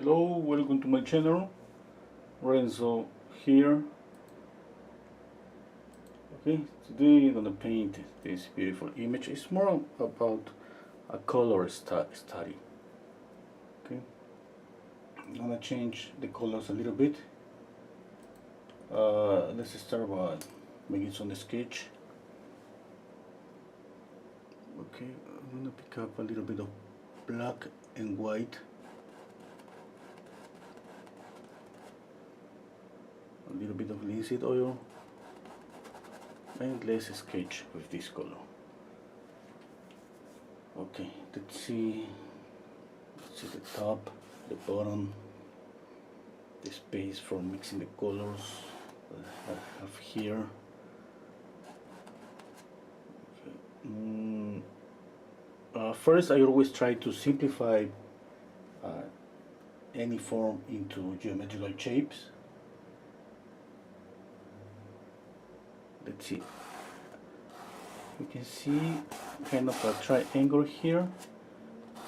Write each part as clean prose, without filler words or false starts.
Hello, welcome to my channel. Renzo here. Okay, today I'm gonna paint this beautiful image. It's more about a color study. Okay, I'm gonna change the colors a little bit. Let's start by making some sketch. Okay, I'm gonna pick up a little bit of black and white. A little bit of linseed oil. And let's sketch with this color. Okay, let's see the top, the bottom, the space for mixing the colors I have here. Okay. First, I always try to simplify any form into geometrical shapes. Let's see. You can see kind of a triangle here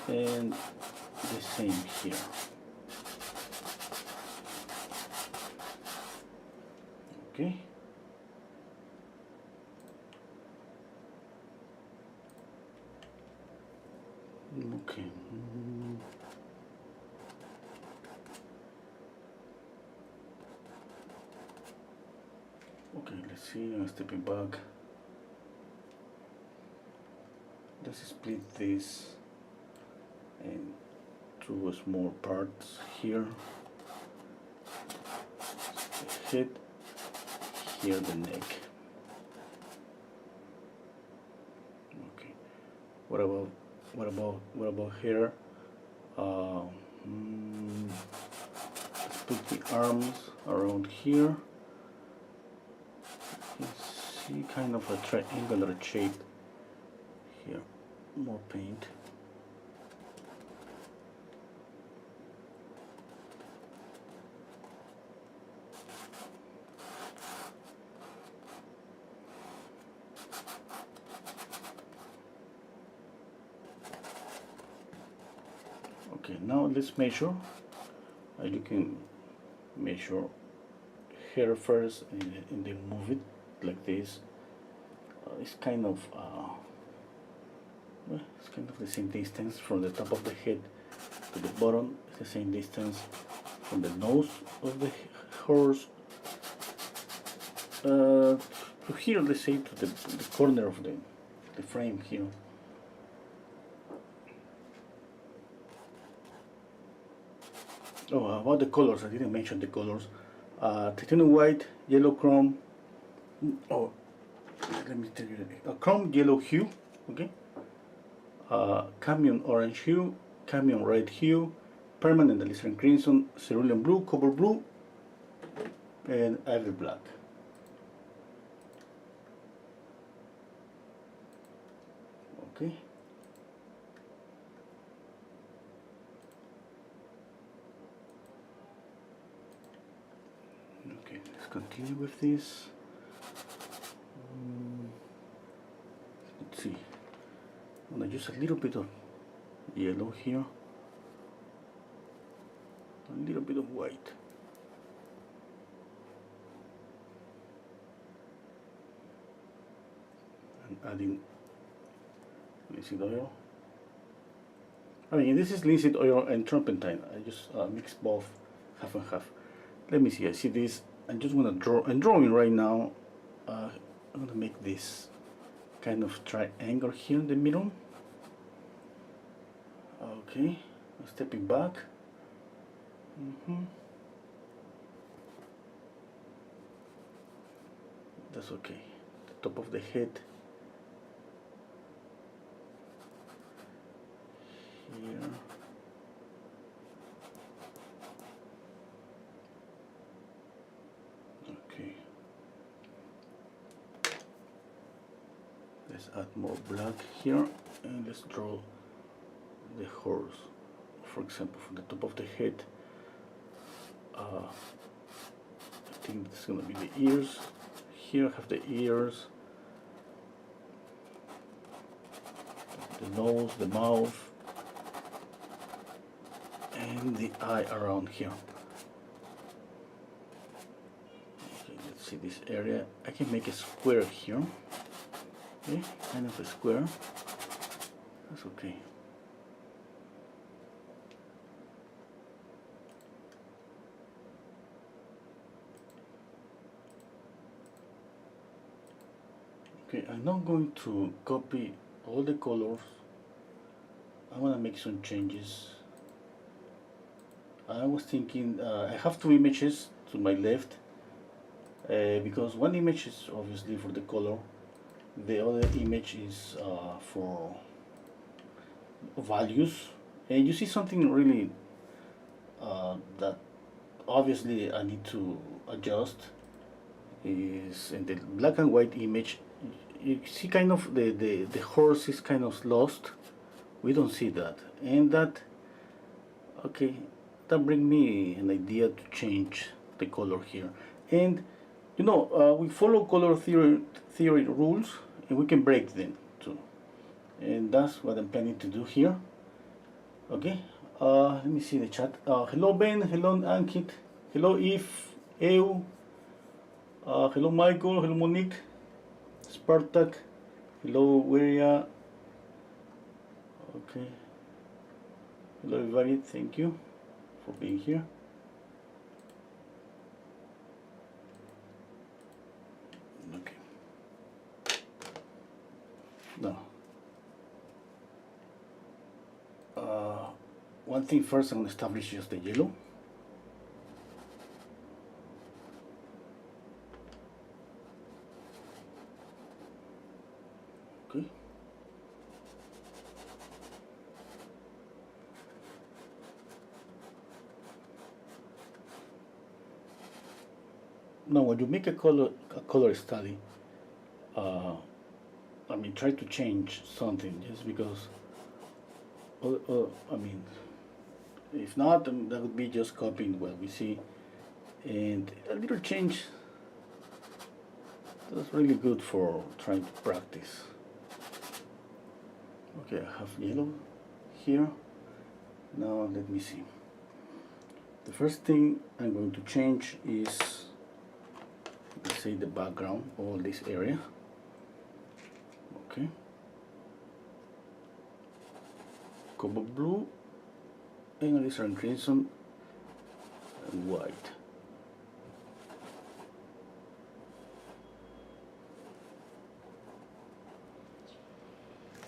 and the same here. Okay. Okay. Okay, let's see. I'm stepping back. Let's split this into small parts here. The head, here the neck. Okay. What about here? Let's put the arms around here. You see kind of a triangular shape here. More paint. Okay, now let's measure. You can measure here first and then move it like this. It's kind of the same distance from the top of the head to the bottom. It's the same distance from the nose of the horse to here, let's say, to the corner of the frame here. Oh, about the colors, I didn't mention the colors. Titanium white, yellow chrome. Oh, let me tell you, chrome yellow hue. Okay. Cadmium orange hue, cadmium red hue, permanent alizarin crimson, cerulean blue, cobalt blue, and ivory black. Okay. Okay, let's continue with this. Let's see. I'm gonna use a little bit of yellow here, a little bit of white, and adding linseed oil. I mean, this is linseed oil and turpentine. I just mix both half and half. Let me see. I see this. I'm just gonna draw. I'm drawing right now. I'm gonna make this kind of triangle here in the middle. Okay, I'm stepping back. That's okay. The top of the head here. Okay. Let's add more black here and let's draw the horse. For example, from the top of the head, I think it's gonna be the ears. Here I have the ears, the nose, the mouth, and the eye around here. Okay, let's see this area. I can make a square here. Okay, kind of a square. That's okay. Okay, I'm now going to copy all the colors. I want to make some changes. I was thinking I have two images to my left because one image is obviously for the color, the other image is for values, and you see something really that obviously I need to adjust is in the black and white image. You see kind of the horse is kind of lost. We don't see that, and that, okay, that brings me an idea to change the color here. And you know, we follow color theory rules, and we can break them too, and that's what I'm planning to do here. Okay, let me see the chat. Hello Ben, hello Ankit, hello Eve, Eu, hello Michael, hello Monique, Spartak, hello Weria. Okay, hello everybody, thank you for being here. Okay, now one thing first, I'm going to establish just the yellow. Okay. Now, when you make a color study, I mean, try to change something just because. I mean, if not, then that would be just copying what we see, and a little change. That's really good for trying to practice. Okay, I have yellow here. Now let me see. The first thing I'm going to change is, let's say, the background, all this area. Okay. Cobalt blue, and Elysian crimson, and white.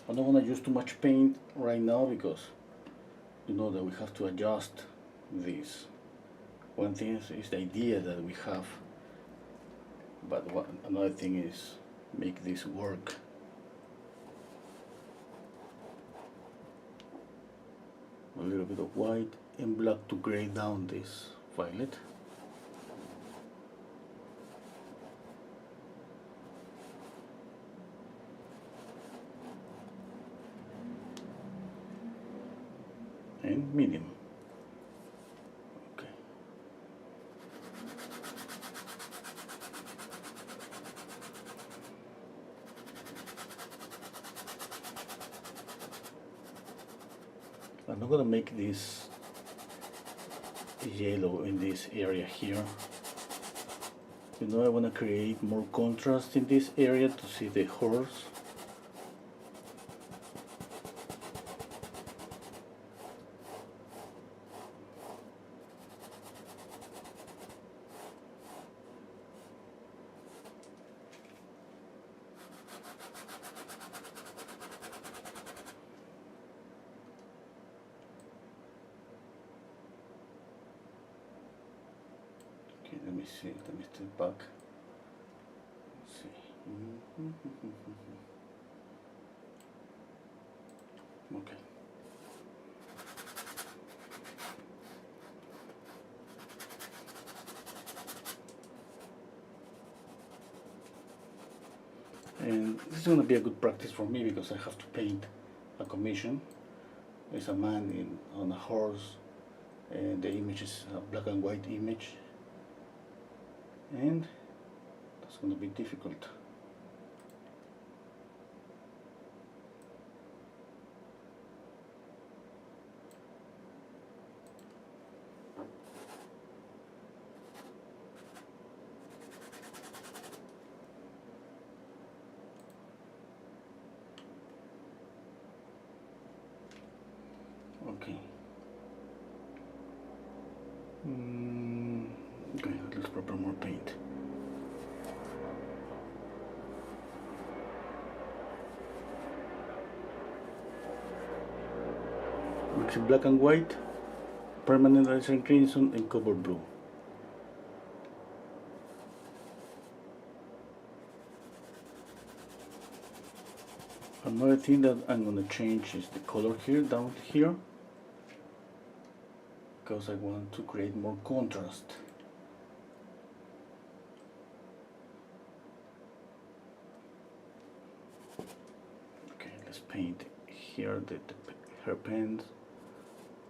I don't want to use too much paint right now because you know that we have to adjust this. One thing is the idea that we have, but another thing is make this work. A little bit of white and black to gray down this violet. And medium. Okay. I'm not going to make this yellow in this area here. You know, I want to create more contrast in this area to see the horse. Let me see, let me step back. Let's see. Okay. And this is going to be a good practice for me because I have to paint a commission. There's a man on a horse, and the image is a black and white image. And that's going to be difficult. proper more paint. Mix black and white, permanent laser crimson, and cobalt blue. Another thing that I'm gonna change is the color here, down here, because I want to create more contrast. Okay, let's paint here the hairpins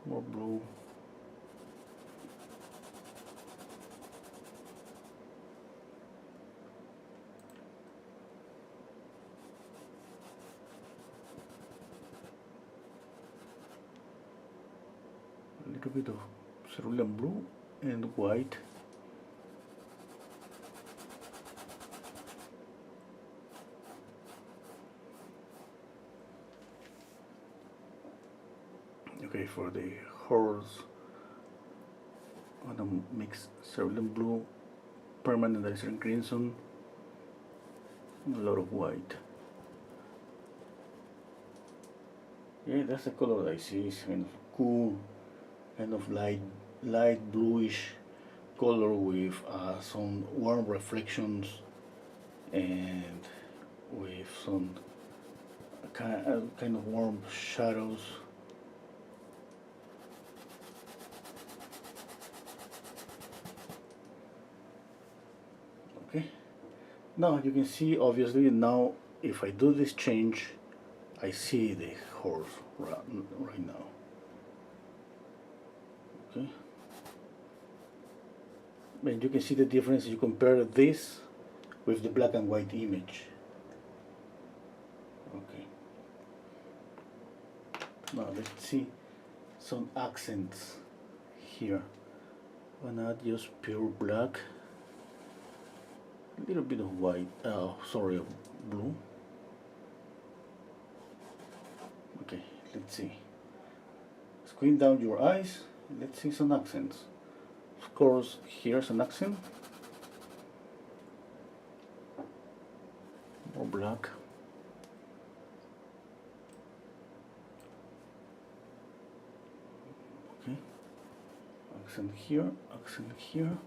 more blue. A little bit of cerulean blue and white. Okay, for the horse, I'm gonna mix cerulean blue, permanent laser crimson, and a lot of white. Yeah, that's the color that I see. It's kind of cool, kind of light bluish color with some warm reflections and with some kind of warm shadows. Okay, now you can see obviously now if I do this change, I see the horse right now. Okay, and you can see the difference. You compare this with the black and white image. Okay, now let's see some accents here. I'm gonna add just pure black, a little bit of white, sorry, of blue. Okay, let's see. Squint down your eyes. Let's see some accents. Of course, here's an accent. More black. Okay. Accent here, accent here.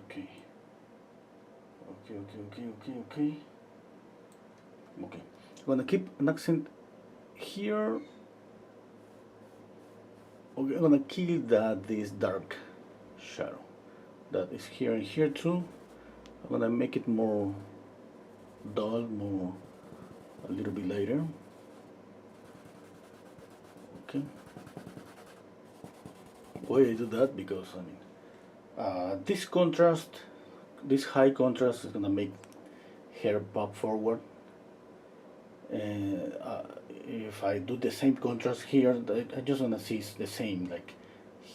Okay. Okay. I'm gonna keep an accent here. Okay, I'm gonna kill this dark shadow that is here and here too. I'm gonna make it more dull, more a little bit lighter. Okay. Why I do that? Because I mean, this contrast, this high contrast is gonna make hair pop forward. And if I do the same contrast here, I just wanna see the same, like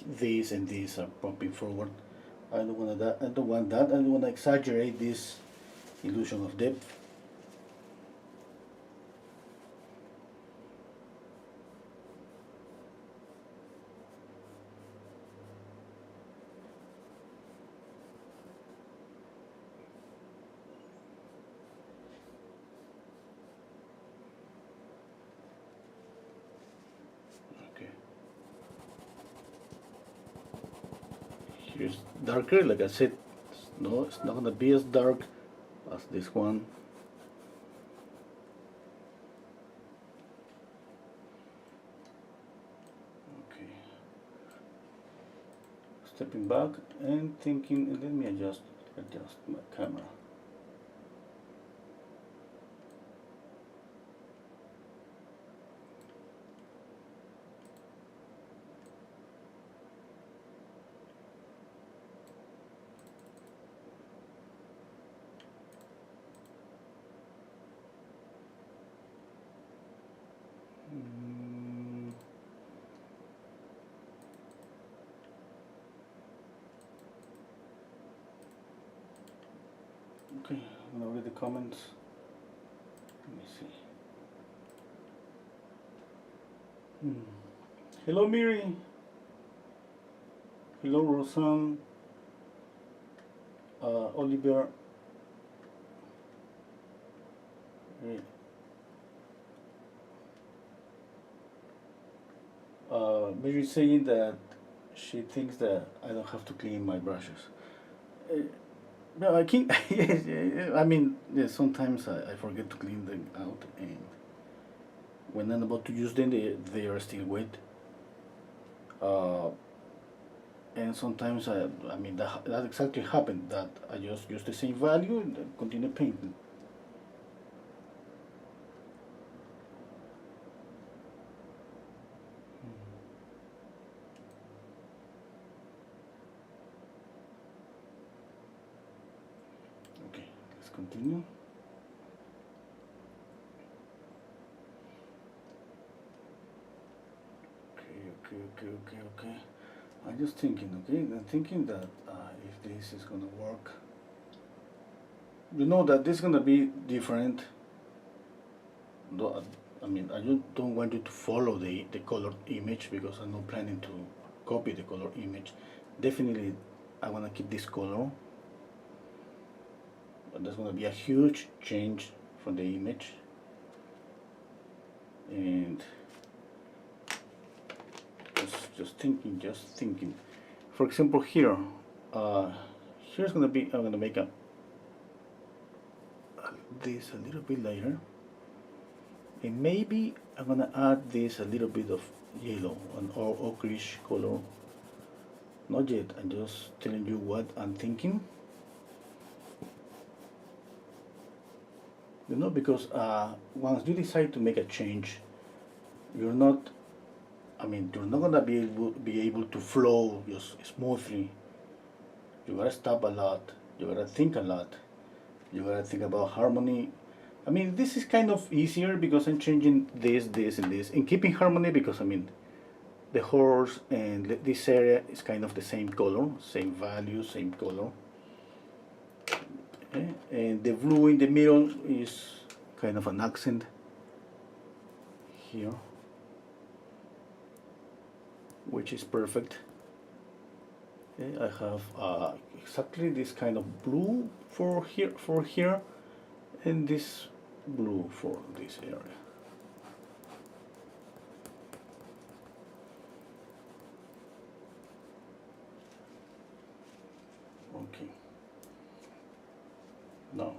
this and this are popping forward. I don't want that. I don't want that. I don't want to exaggerate this illusion of depth. Here's darker, like I said, no, it's not gonna be as dark as this one. Okay. Stepping back and thinking, let me adjust my camera. Okay, I'm gonna read the comments. Let me see. Hello, Miri. Hello, Rosanne. Oliver. Mary saying that she thinks that I don't have to clean my brushes. Uh, no, I can. Yes, yeah, I mean, yes, sometimes I forget to clean them out, and when I'm about to use them, they are still wet. Uh, and sometimes I mean that exactly happened. That I just use the same value and then continue painting. Okay, let's continue. Okay. I'm just thinking, okay? I'm thinking that if this is gonna work, you know that this is gonna be different. I mean, I don't want you to follow the color image because I'm not planning to copy the color image. Definitely, I wanna keep this color, but there's gonna be a huge change from the image. And just thinking. For example, here, here's gonna be. I'm gonna make this a little bit lighter, and maybe I'm gonna add this a little bit of yellow, an ochreish color. Not yet. I'm just telling you what I'm thinking. You know, because once you decide to make a change, you're not. I mean, you're not gonna be able to flow just smoothly. You gotta stop a lot. You gotta think a lot. You gotta think about harmony. I mean, this is kind of easier because I'm changing this, and this, and keeping harmony because I mean, the horse and this area is kind of the same color, same value, same color. Okay? And the blue in the middle is kind of an accent here, which is perfect. Okay? I have exactly this kind of blue for here, and this blue for this area. Okay. Now,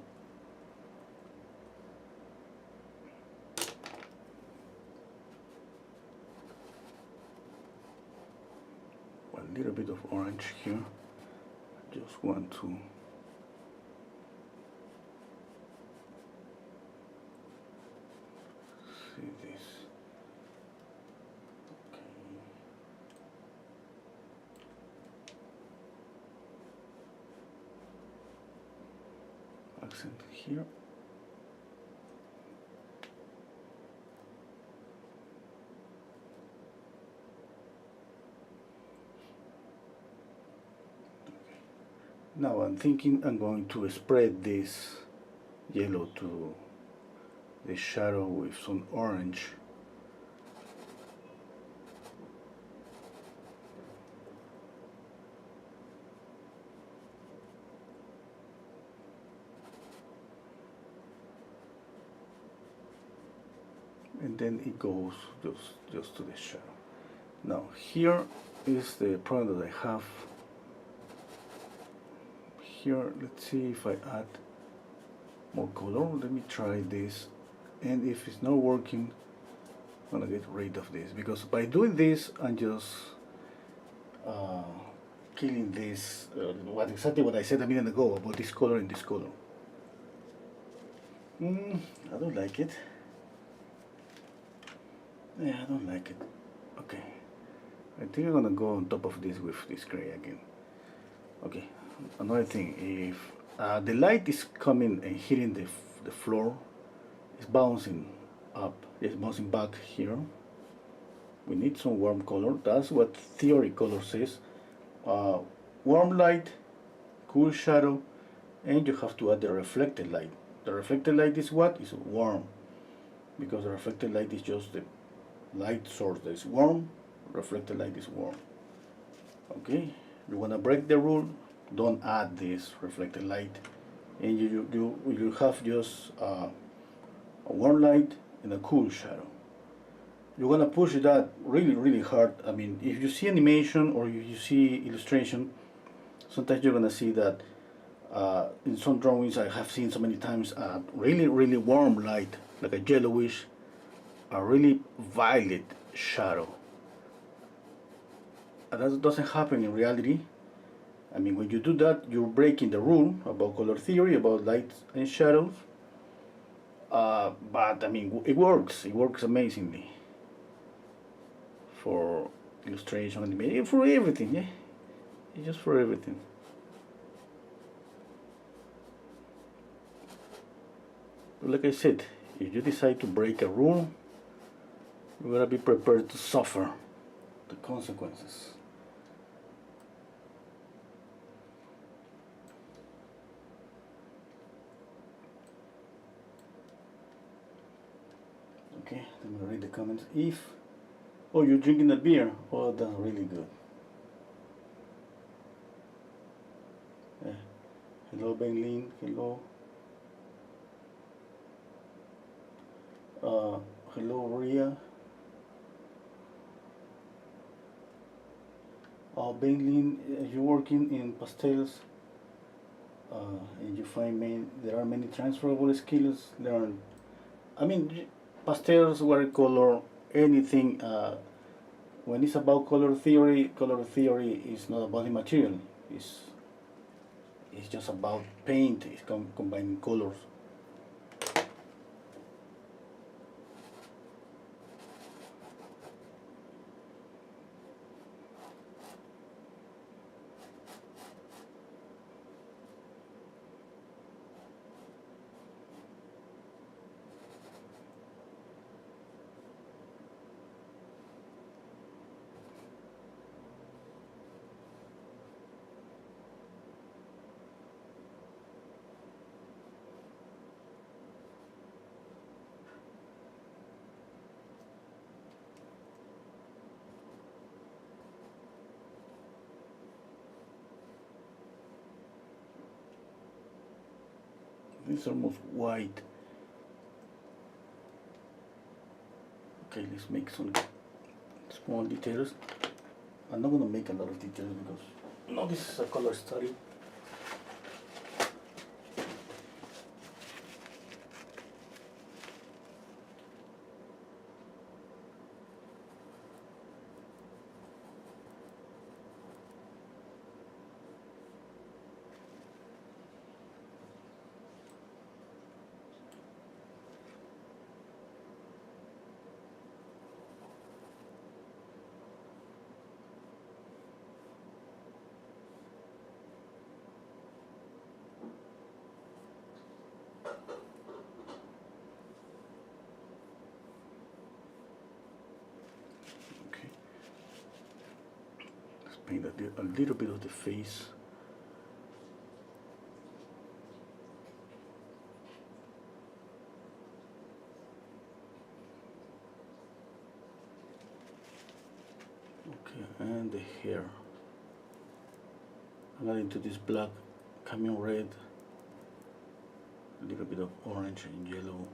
a little bit of orange here. Just want to see this. Okay. Accent here. Now I'm thinking I'm going to spread this yellow to the shadow with some orange. And then it goes just to the shadow. Now here is the problem that I have. Here, let's see if I add more color. Let me try this, and if it's not working, I'm gonna get rid of this because by doing this I'm just killing this exactly what I said a minute ago about this color and this color. I don't like it. Yeah, I don't like it. Okay, I think I'm gonna go on top of this with this gray again. Okay, another thing, if the light is coming and hitting the floor, it's bouncing up, it's bouncing back here. We need some warm color. That's what theory color says. Warm light, cool shadow, and you have to add the reflected light. The reflected light is what? Is warm, because the reflected light is just the light source that is warm. Reflected light is warm. Okay, You want to break the rule, don't add this reflected light, and you have just a warm light and a cool shadow. You're gonna push that really hard. I mean, if you see animation or you see illustration, sometimes you're gonna see that in some drawings I have seen so many times a really warm light, like a yellowish, a really violet shadow. And that doesn't happen in reality. I mean, when you do that, you're breaking the rule about color theory, about light and shadows. But I mean, it works. It works amazingly for illustration, animation, for everything. Yeah, it's just for everything. But like I said, if you decide to break a rule, you gotta be prepared to suffer the consequences. Okay, let me read the comments. Oh, you're drinking a beer. Oh, that's really good. Hello, Benlin. Hello. Hello, Ria. Benlin, you're working in pastels, and you find there are many transferable skills learned. I mean, pastels, watercolor, anything. When it's about color theory is not about the material. It's just about paint. It's combining colors. It's almost white. Okay, let's make some small details. I'm not gonna make a lot of details because no, this is a color study. Okay, let's paint a little bit of the face. Okay, and the hair. I got into this black, camel red, a little bit of orange and yellow.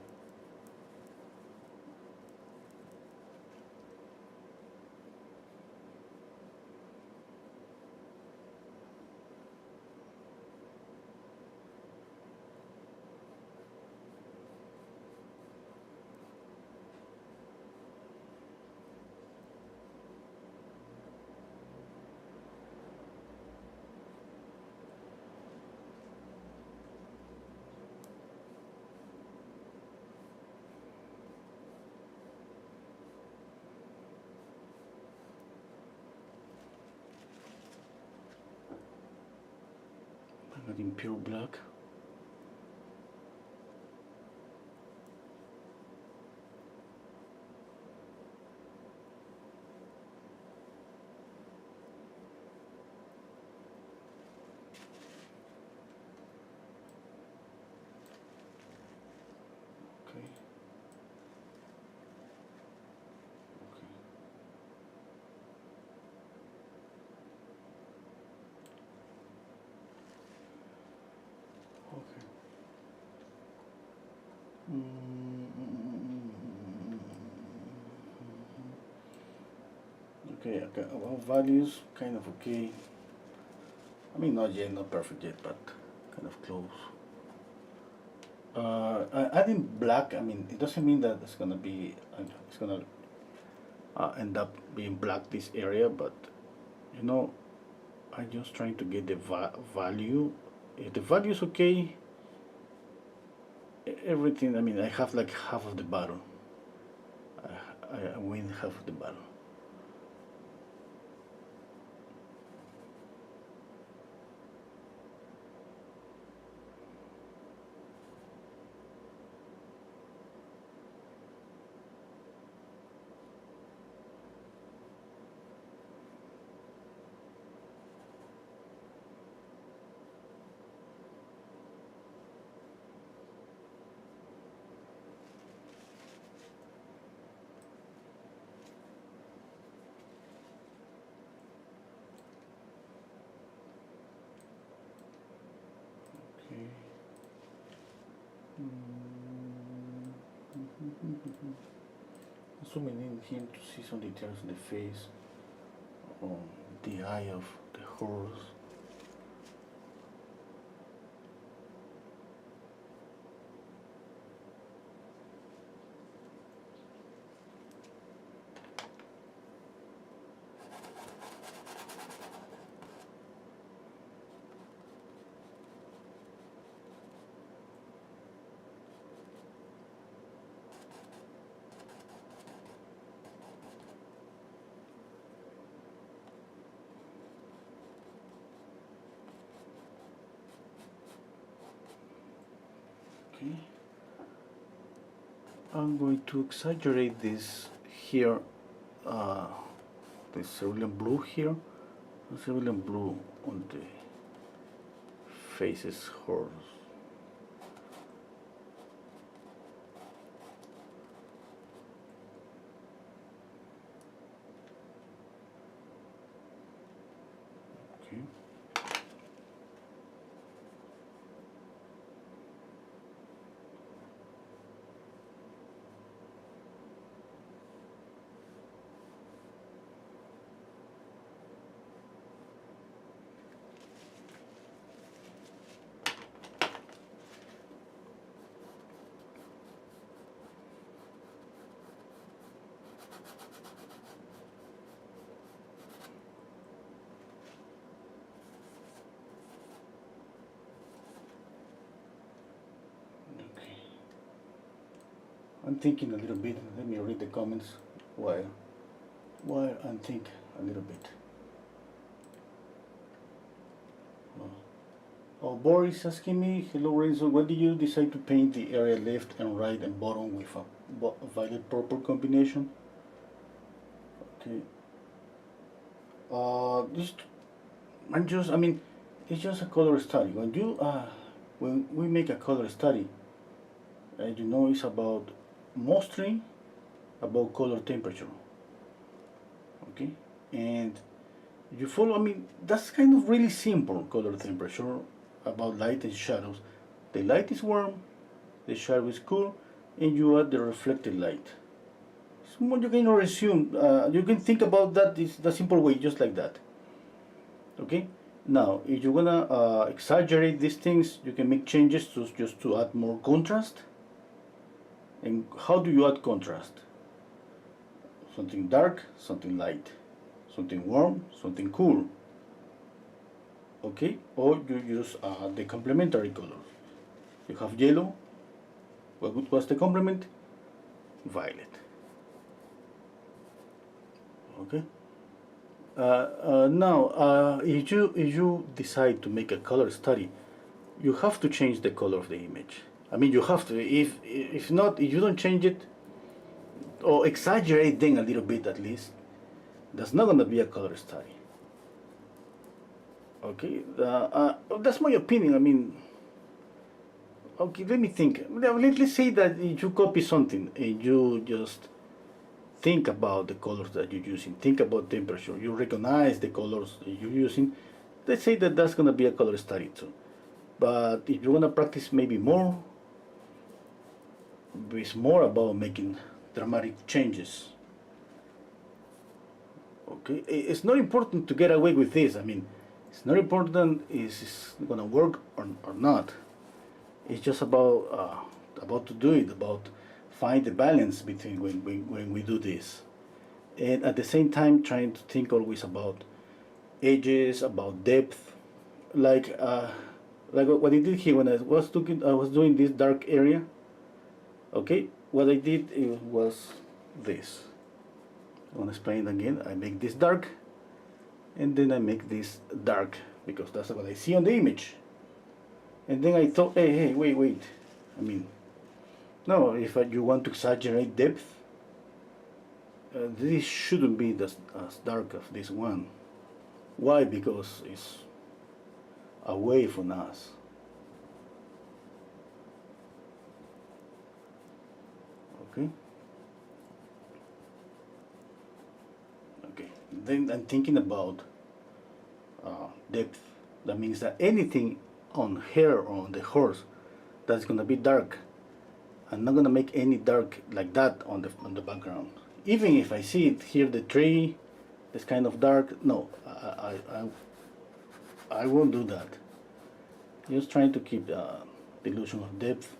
I got in pure black. Okay. Okay. Okay, okay, about values, kind of okay. I mean, not yet, not perfect yet, but kind of close. Adding black, I mean, it doesn't mean that it's gonna end up being black this area, but you know, I'm just trying to get the value. If the value is okay, everything, I mean, I have like half of the battle. I win half of the battle. Okay. Zooming in here to see some details in the face, on the eye of the horse. Okay. I'm going to exaggerate this here, the cerulean blue here, the cerulean blue on the faces horse. Okay. Okay. I'm thinking a little bit. Let me read the comments while I'm think a little bit. Oh, Boris asking me, hello Renzo, why did you decide to paint the area left and right and bottom with a violet purple combination? Okay. I mean, it's just a color study. When we make a color study, you know, it's about mostly about color temperature. Okay, and you follow. I mean, that's kind of really simple color temperature about light and shadows. The light is warm, the shadow is cool, and you add the reflected light. So you can assume, you can think about that is the simple way, just like that. Okay. Now, if you're gonna exaggerate these things, you can make changes to just to add more contrast. And how do you add contrast? Something dark, something light, something warm, something cool. Okay, or you use the complementary colors. You have yellow. What's the complement? Violet. Okay. Now, if you decide to make a color study, you have to change the color of the image. I mean, you have to. If not, if you don't change it, or exaggerate them a little bit at least, that's not gonna be a color study. Okay, that's my opinion. I mean, okay, let me think. Let's say that you copy something and you just think about the colors that you're using, think about temperature, you recognize the colors that you're using. Let's say that that's gonna be a color study too. But if you wanna practice maybe more, is more about making dramatic changes. Okay, it's not important to get away with this. I mean, it's not important is it's gonna work or not. It's just about to do it, about find the balance between when we do this, and at the same time trying to think always about edges, about depth, like what I did here when I was doing this dark area. Okay, what I did was this. I want to explain it again. I make this dark, and then I make this dark because that's what I see on the image. And then I thought, hey, wait. I mean, no, if you want to exaggerate depth, this shouldn't be as dark as this one. Why? Because it's away from us. Okay. Okay. Then I'm thinking about depth. That means that anything on hair or on the horse that's gonna be dark. I'm not gonna make any dark like that on the background. Even if I see it here, the tree is kind of dark. No, I won't do that. Just trying to keep the illusion of depth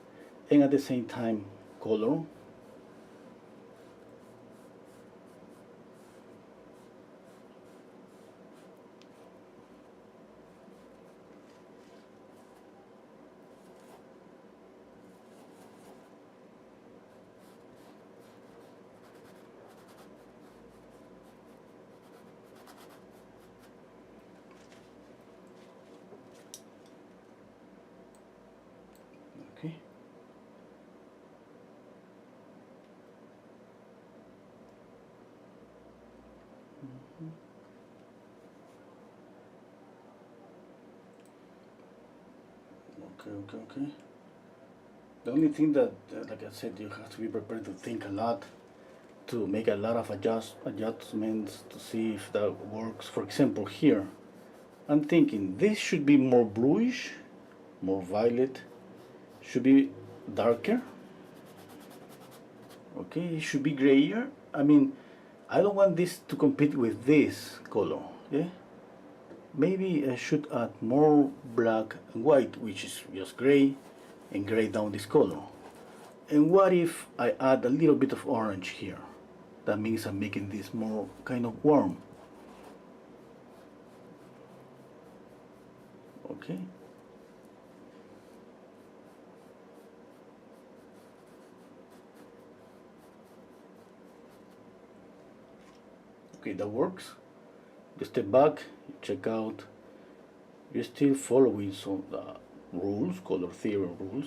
and at the same time color. Okay. Okay. The only thing that, like I said, you have to be prepared to think a lot, to make a lot of adjustments to see if that works. For example, here, I'm thinking this should be more bluish, more violet, should be darker. Okay, it should be grayer. I mean, I don't want this to compete with this color. Yeah, maybe I should add more black and white, which is just gray, and gray down this color. And what if I add a little bit of orange here? That means I'm making this more kind of warm. Okay. Okay, that works. You step back, you check out. You're still following some rules, color theory rules.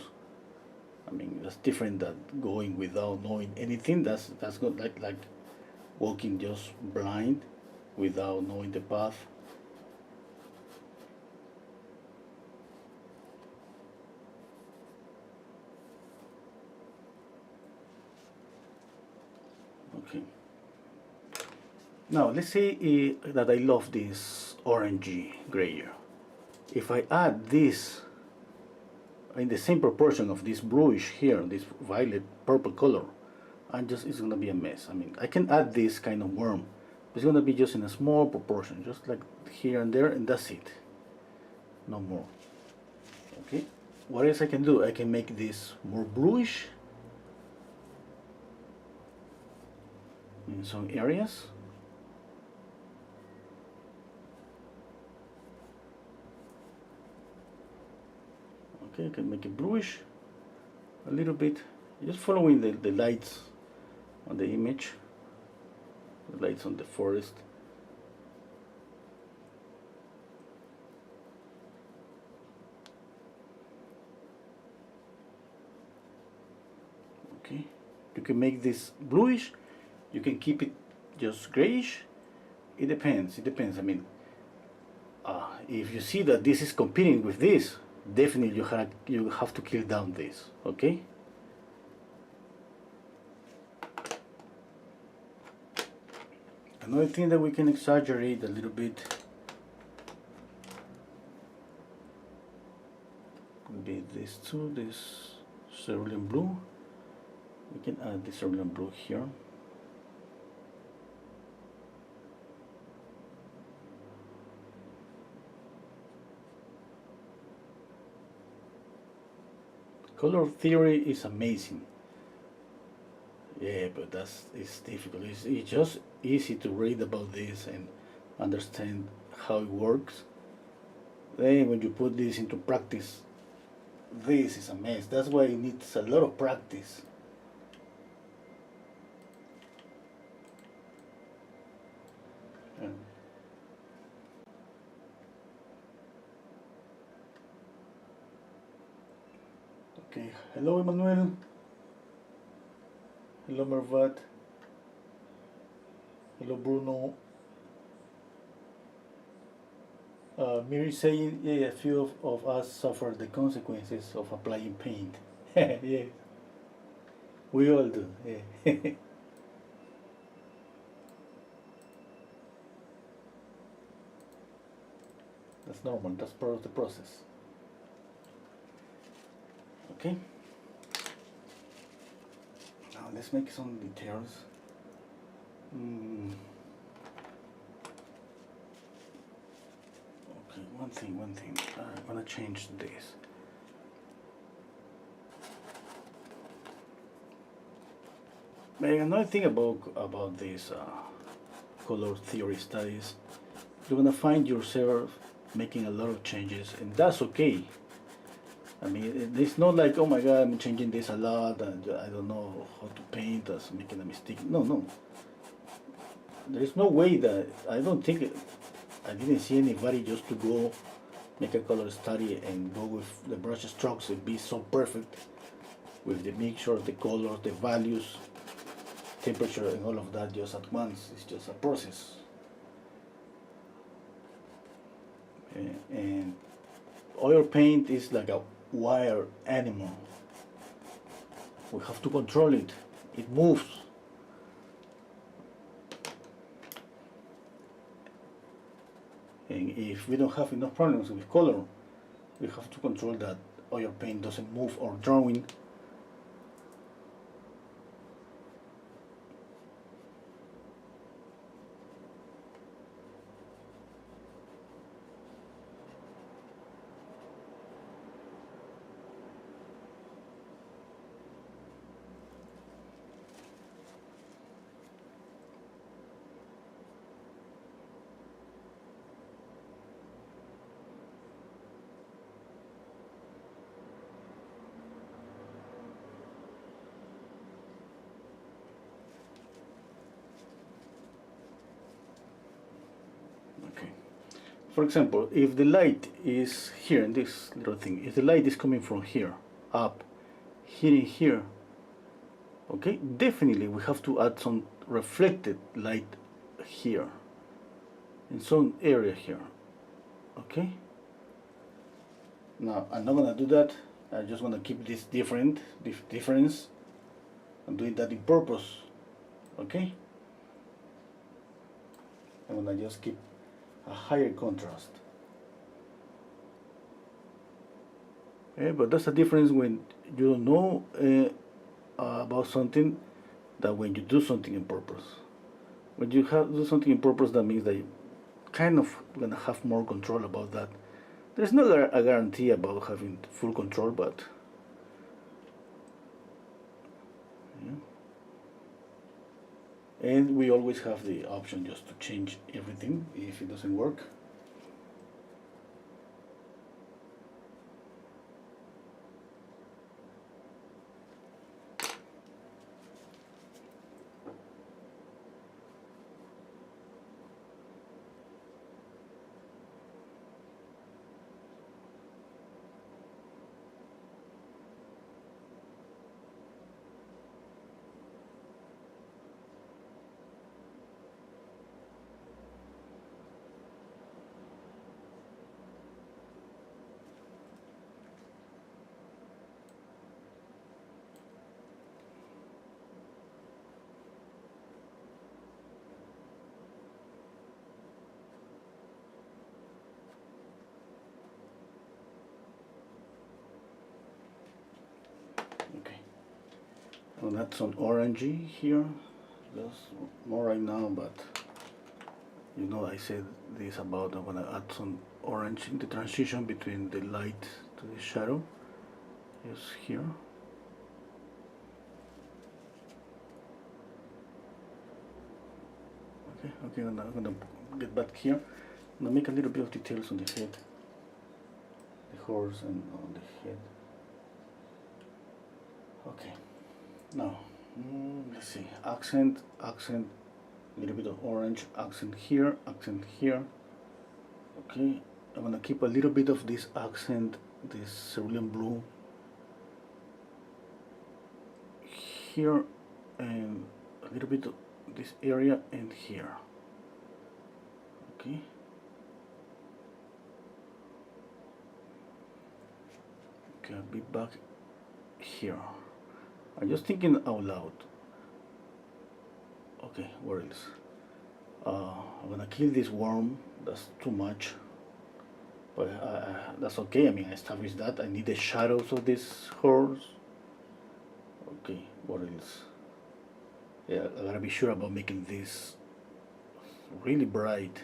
I mean, that's different than going without knowing anything. That's good, like walking just blind without knowing the path. Okay. Now let's say that I love this orangey grayer. If I add this in the same proportion of this bluish here, this violet purple color, it's gonna be a mess. I mean, I can add this kind of warm, but it's gonna be just in a small proportion, just like here and there, and that's it. No more. Okay. What else I can do? I can make this more bluish in some areas. Okay, I can make it bluish a little bit, just following the lights on the image, the lights on the forest. Okay, you can make this bluish, you can keep it just grayish. It depends. I mean, if you see that this is competing with this, definitely you have to kill down this. Okay. Another thing that we can exaggerate a little bit would be this too, this cerulean blue. We can add the cerulean blue here. Color theory is amazing. Yeah, but it's difficult. It's just easy to read about this and understand how it works. Then when you put this into practice, this is a mess. That's why it needs a lot of practice. Yeah. Okay, hello Emmanuel. Hello Mervat. Hello Bruno. Miri saying, yeah, a few of us suffer the consequences of applying paint. Yeah, we all do. Yeah. That's normal. That's part of the process. Okay. Now let's make some details. Okay, one thing. I'm gonna change this. But another thing about these color theory studies, you're gonna find yourself making a lot of changes, and that's okay. I mean, it's not like, oh my god, I'm changing this a lot, and I don't know how to paint, I'm making a mistake. No. There is no way that, I don't think, I didn't see anybody just to go make a color study and go with the brush strokes and be so perfect with the mixture, the colors, the values, temperature, and all of that just at once. It's just a process. And oil paint is like a wild animal. We have to control it. It moves. And if we don't have enough problems with color, we have to control that oil paint doesn't move or drawing. Okay. For example, if the light is here in this little thing, if the light is coming from here, up, hitting here, okay, definitely we have to add some reflected light here, in some area here, okay? Now, I'm not gonna do that. I just wanna keep this difference. I'm doing that in purpose, okay? I'm gonna just keep a higher contrast. Okay, but that's a difference when you don't know about something that when you do something in purpose. When you do something in purpose, that means that you kind of gonna have more control about that. There's not a guarantee about having full control, but yeah. And we always have the option just to change everything if it doesn't work. gonna add some orangey here, just more right now, but you know I said this about I'm gonna add some orange in the transition between the light to the shadow, just here. Okay, I'm gonna get back here. I'm gonna make a little bit of details on the head, the horse, and on the head. Okay, now let's see, accent, a little bit of orange, accent here, accent here. Okay, I'm gonna keep a little bit of this accent, this cerulean blue here, and a little bit of this area and here. Okay. Okay, I'll be back here. I'm just thinking out loud. Okay, where else? I'm gonna kill this worm. That's too much. But that's okay. I mean, I established that. I need the shadows of this horse. Okay, what else? Yeah, I gotta be sure about making this really bright.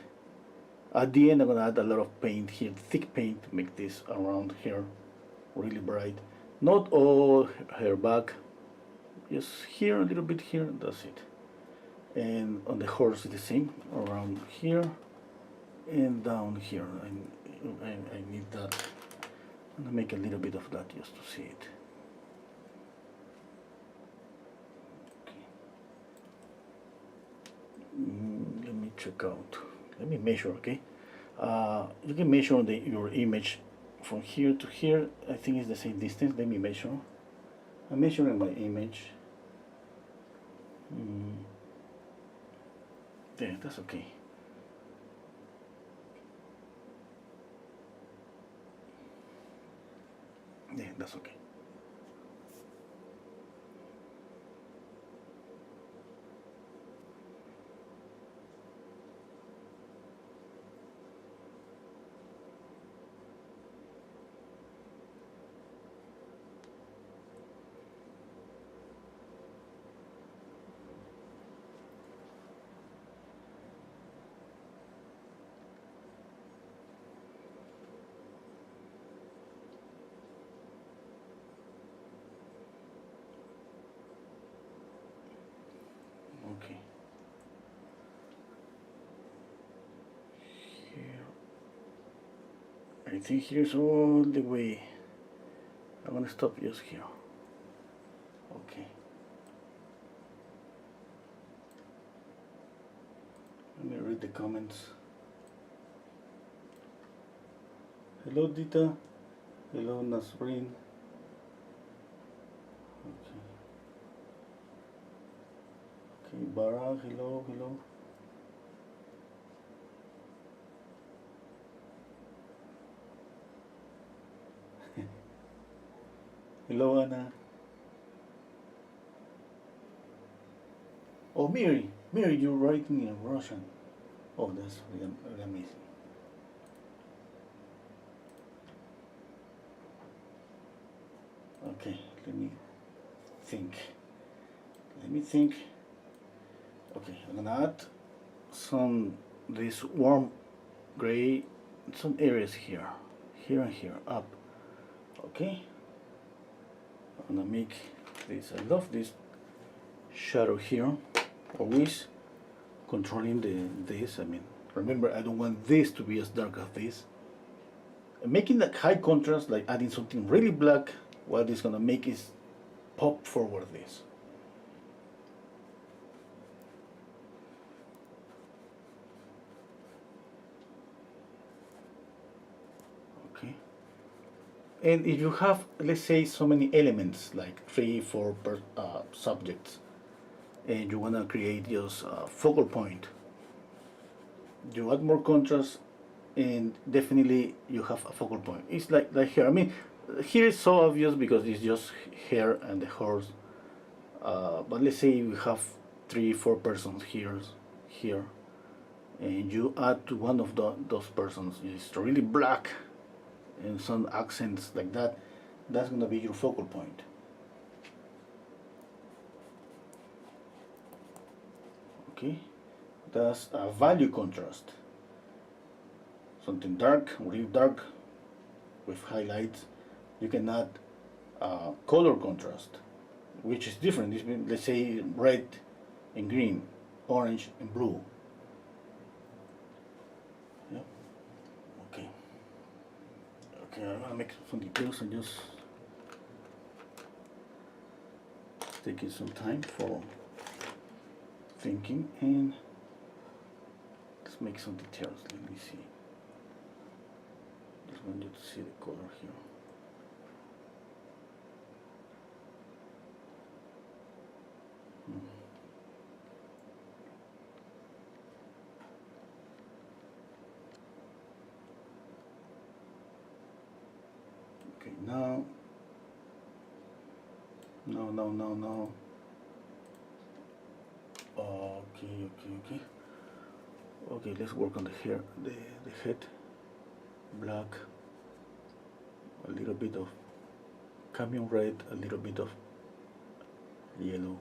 At the end, I'm gonna add a lot of paint here, thick paint, to make this around here really bright. Not all her back, just here, a little bit here, that's it. And on the horse, the same, around here and down here. I need that. I'm gonna make a little bit of that just to see it. Let me check out. Let me measure, okay? You can measure your image from here to here. I think it's the same distance. Let me measure. I'm measuring my image. Yeah, that's okay. Yeah, that's okay. Okay. Here. I think here's all the way. I'm gonna stop just here. Okay. Let me read the comments. Hello, Dita. Hello, Nasreen. Okay. Okay, Bara. Hello, hello. Hello, Anna. Oh, Mary. Mary, you're writing in Russian. Oh, that's really, really amazing. Okay, let me think. Okay, I'm gonna add this warm gray in some areas here and here, up. Okay, I'm gonna make this. I love this shadow here, always controlling this. I mean, remember, I don't want this to be as dark as this. And making that high contrast, like adding something really black, what it's gonna make is pop forward this. Okay. And if you have, let's say, so many elements, like 3, 4 subjects, and you wanna create just a focal point, you add more contrast, and definitely you have a focal point. It's like here. I mean, here is so obvious because it's just hair and the horse. But let's say you have 3, 4 persons here, and you add to one of those persons is really black and some accents like that. That's gonna be your focal point. Okay, that's a value contrast. Something dark, really dark, with highlights. You can add color contrast, which is different. Let's say red and green, orange and blue. Yeah. Okay. Okay, I'm gonna make some details and just taking some time for thinking, and let's make some details. Let me see. Just want you to see the color here. Okay, now. No. Okay. Okay, let's work on the hair, the head. Black, a little bit of cadmium red, a little bit of yellow.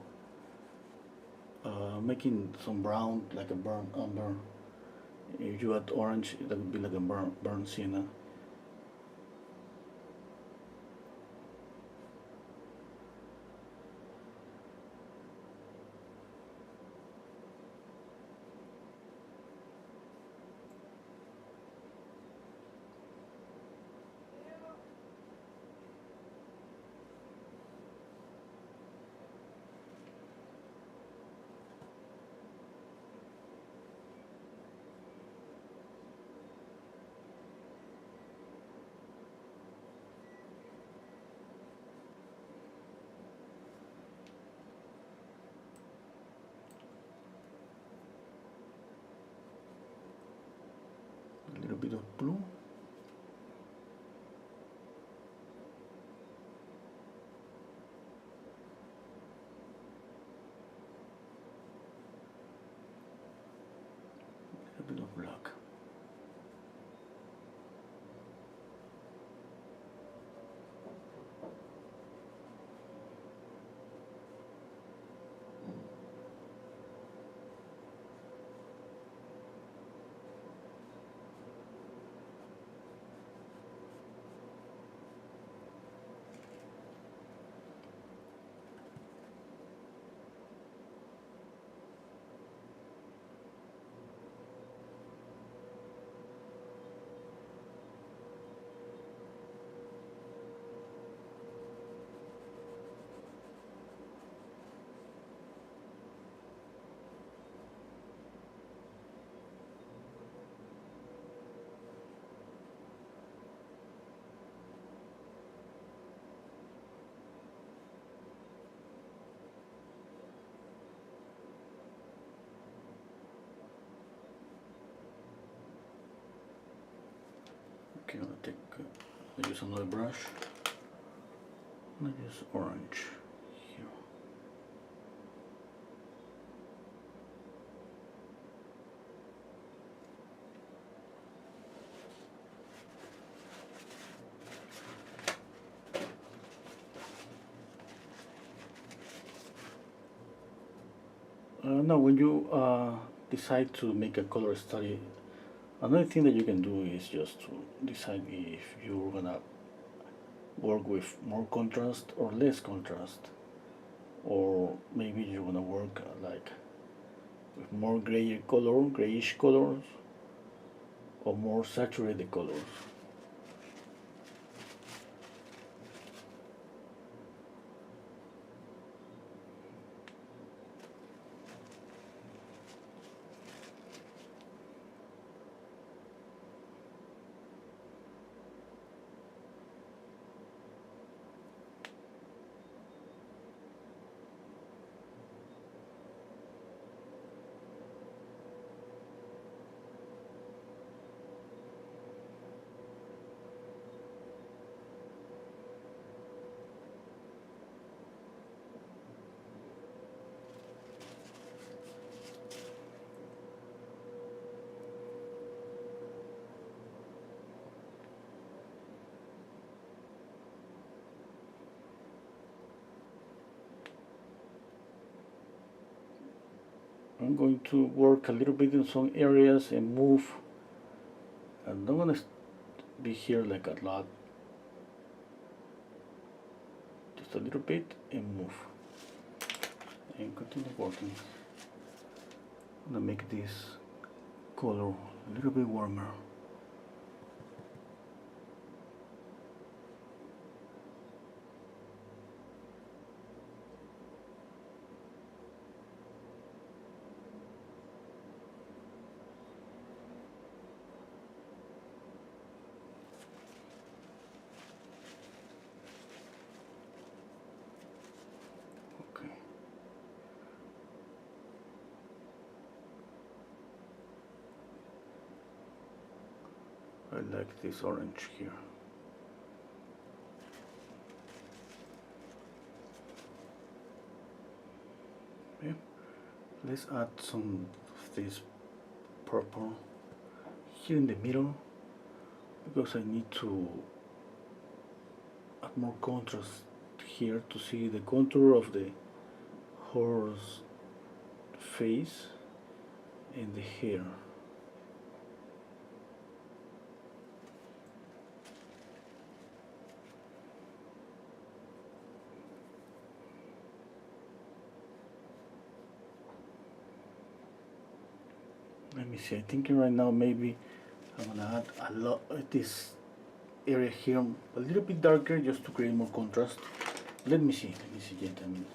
Making some brown, like a burnt umber. If you add orange, that would be like a burnt sienna. A little bit of blue. A bit of black. Okay, I'll use another brush. I'll use orange here. Now, when you decide to make a color study, another thing that you can do is just to decide if you're gonna work with more contrast or less contrast, or maybe you're gonna work like with more grayish colors, or more saturated colors. I'm going to work a little bit in some areas and move. I'm not gonna be here like a lot. Just a little bit and move. And continue working. I'm gonna make this color a little bit warmer. Okay. I like this orange here. Okay. Let's add some of this purple here in the middle because I need to add more contrast here to see the contour of the horse face and the hair. Let me see, I'm thinking right now maybe I'm gonna add a lot of this area here a little bit darker just to create more contrast. Let me see, gentlemen.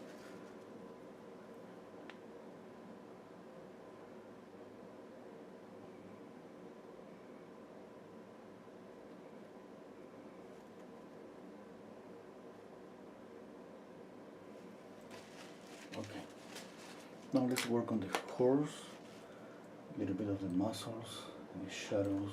Okay, now let's work on the horse, a little bit of the muscles and the shadows.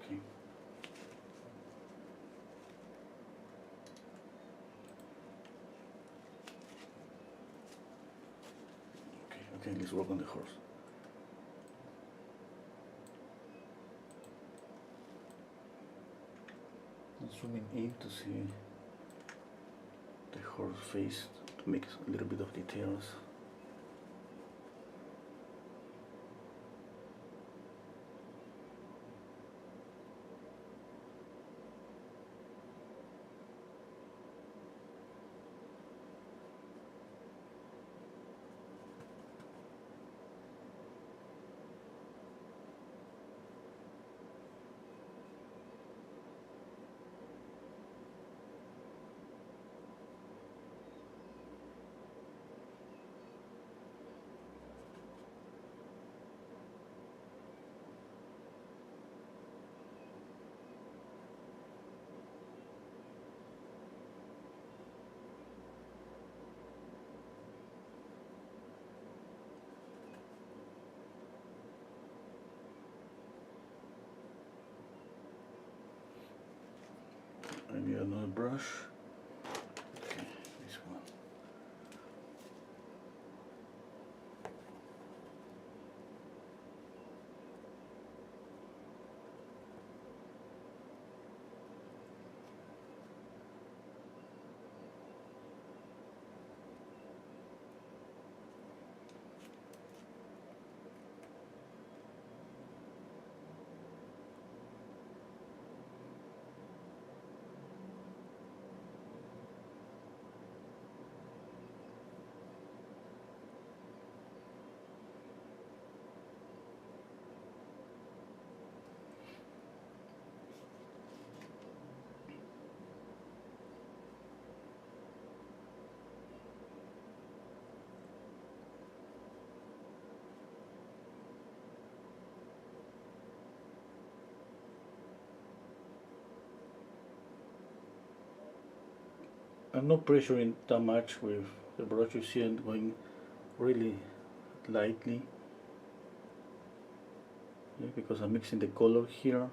Okay. Okay, let's work on the horse. Zooming in to see the horse face to make a little bit of details. Maybe another brush. Okay, this one. I'm not pressuring that much with the brush. You see it going really lightly, yeah, because I'm mixing the color here.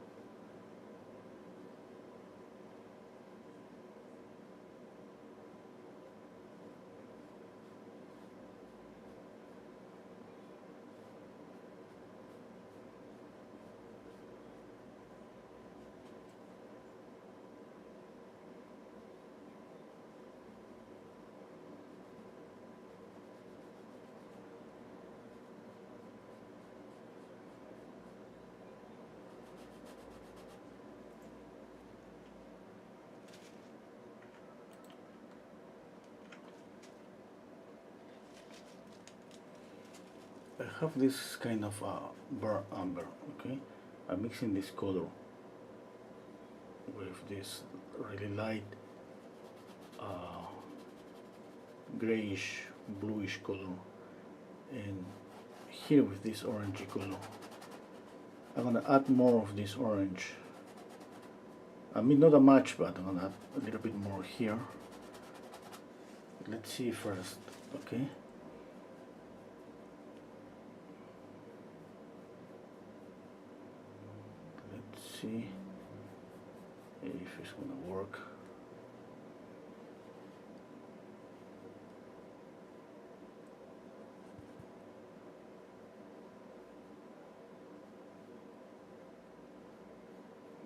I have this kind of burnt umber. Okay, I'm mixing this color with this really light grayish bluish color, and here with this orangey color I'm gonna add more of this orange. I mean, not a much, but I'm gonna add a little bit more here. Let's see first. Okay, let's see if it's gonna work.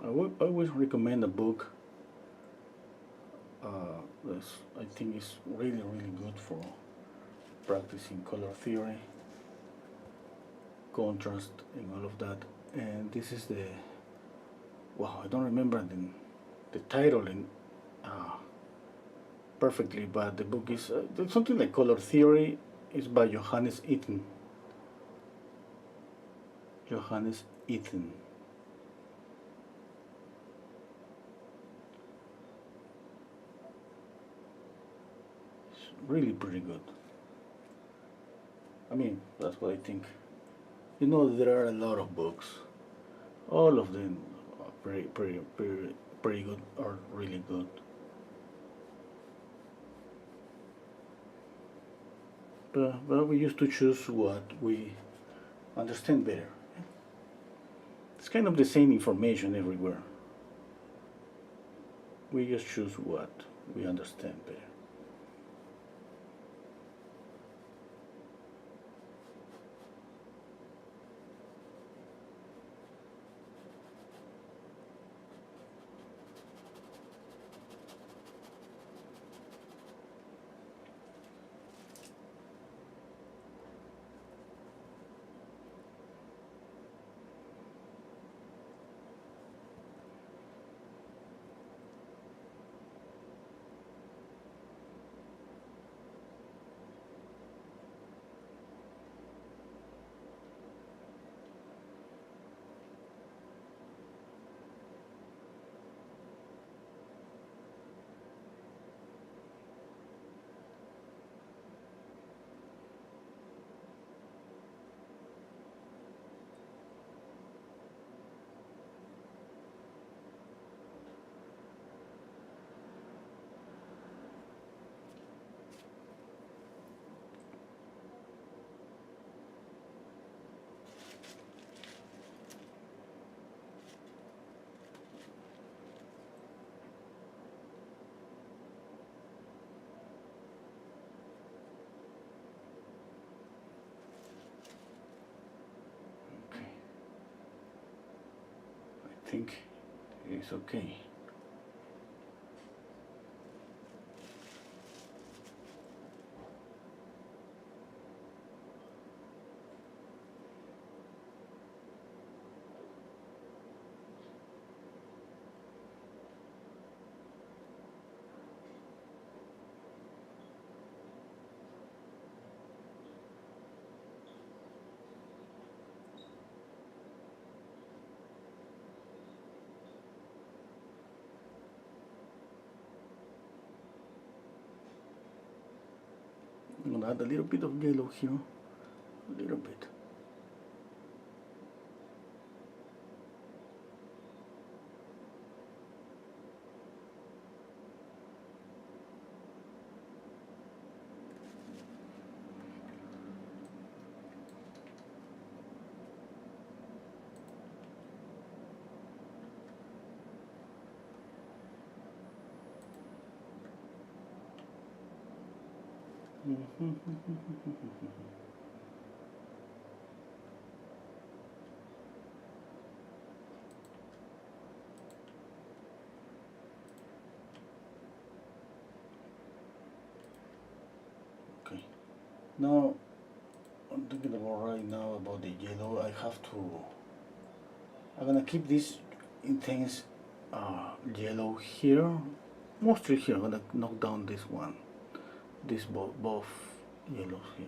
I would always recommend a book. This, I think is really good for practicing color theory, contrast, and all of that. And this is the, wow, I don't remember the title in perfectly, but the book is something like Color Theory. It's by Johannes Itten. Johannes Itten. It's really pretty good. I mean, that's what I think. You know, there are a lot of books. All of them are pretty good or really good. But we used to choose what we understand better. It's kind of the same information everywhere. We just choose what we understand better. Okay. I think it's okay. I'm gonna add a little bit of yellow here, a little bit. Okay. Now I'm thinking about right now about the yellow. I'm gonna keep this intense yellow here, mostly here. I'm gonna knock down this one, both yellows here,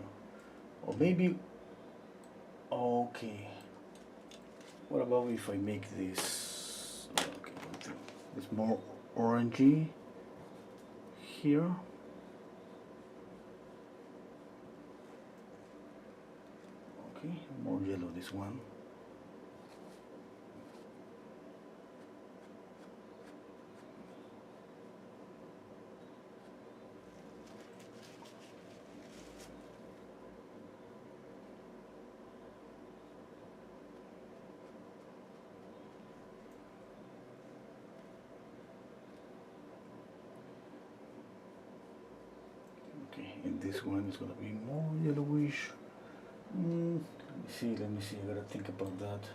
or maybe Okay. What about if I make this? Okay, it's more orangey here. Okay, more yellow this one. Okay, and this one is gonna be more yellowish. Let me see, I gotta think about that.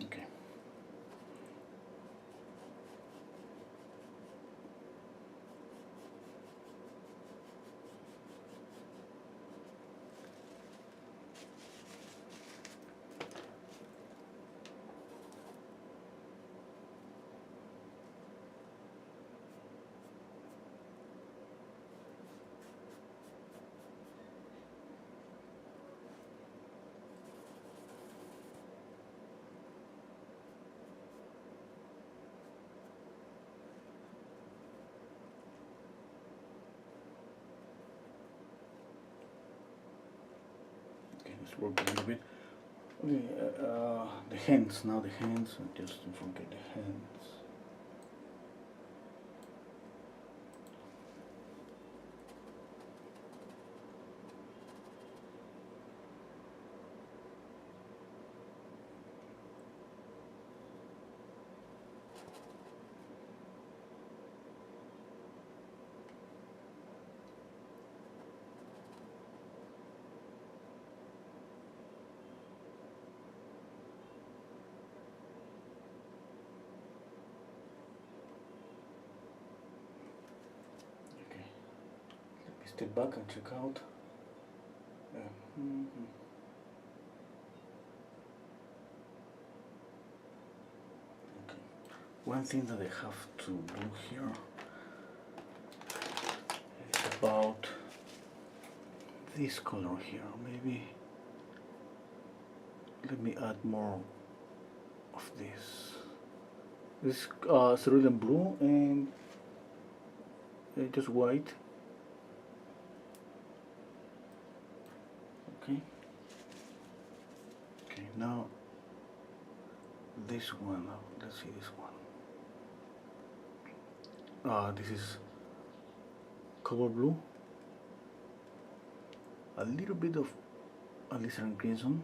Okay. Okay, let's work a little bit. Okay, the hands now. The hands. Just don't forget the hands. Okay, let me step back and check out. Okay, one thing that I have to do here is about this color here. Maybe let me add more of this. This cerulean blue and just white. Okay. Okay, now this one. Let's see this one. This is color blue. A little bit of alizarin crimson.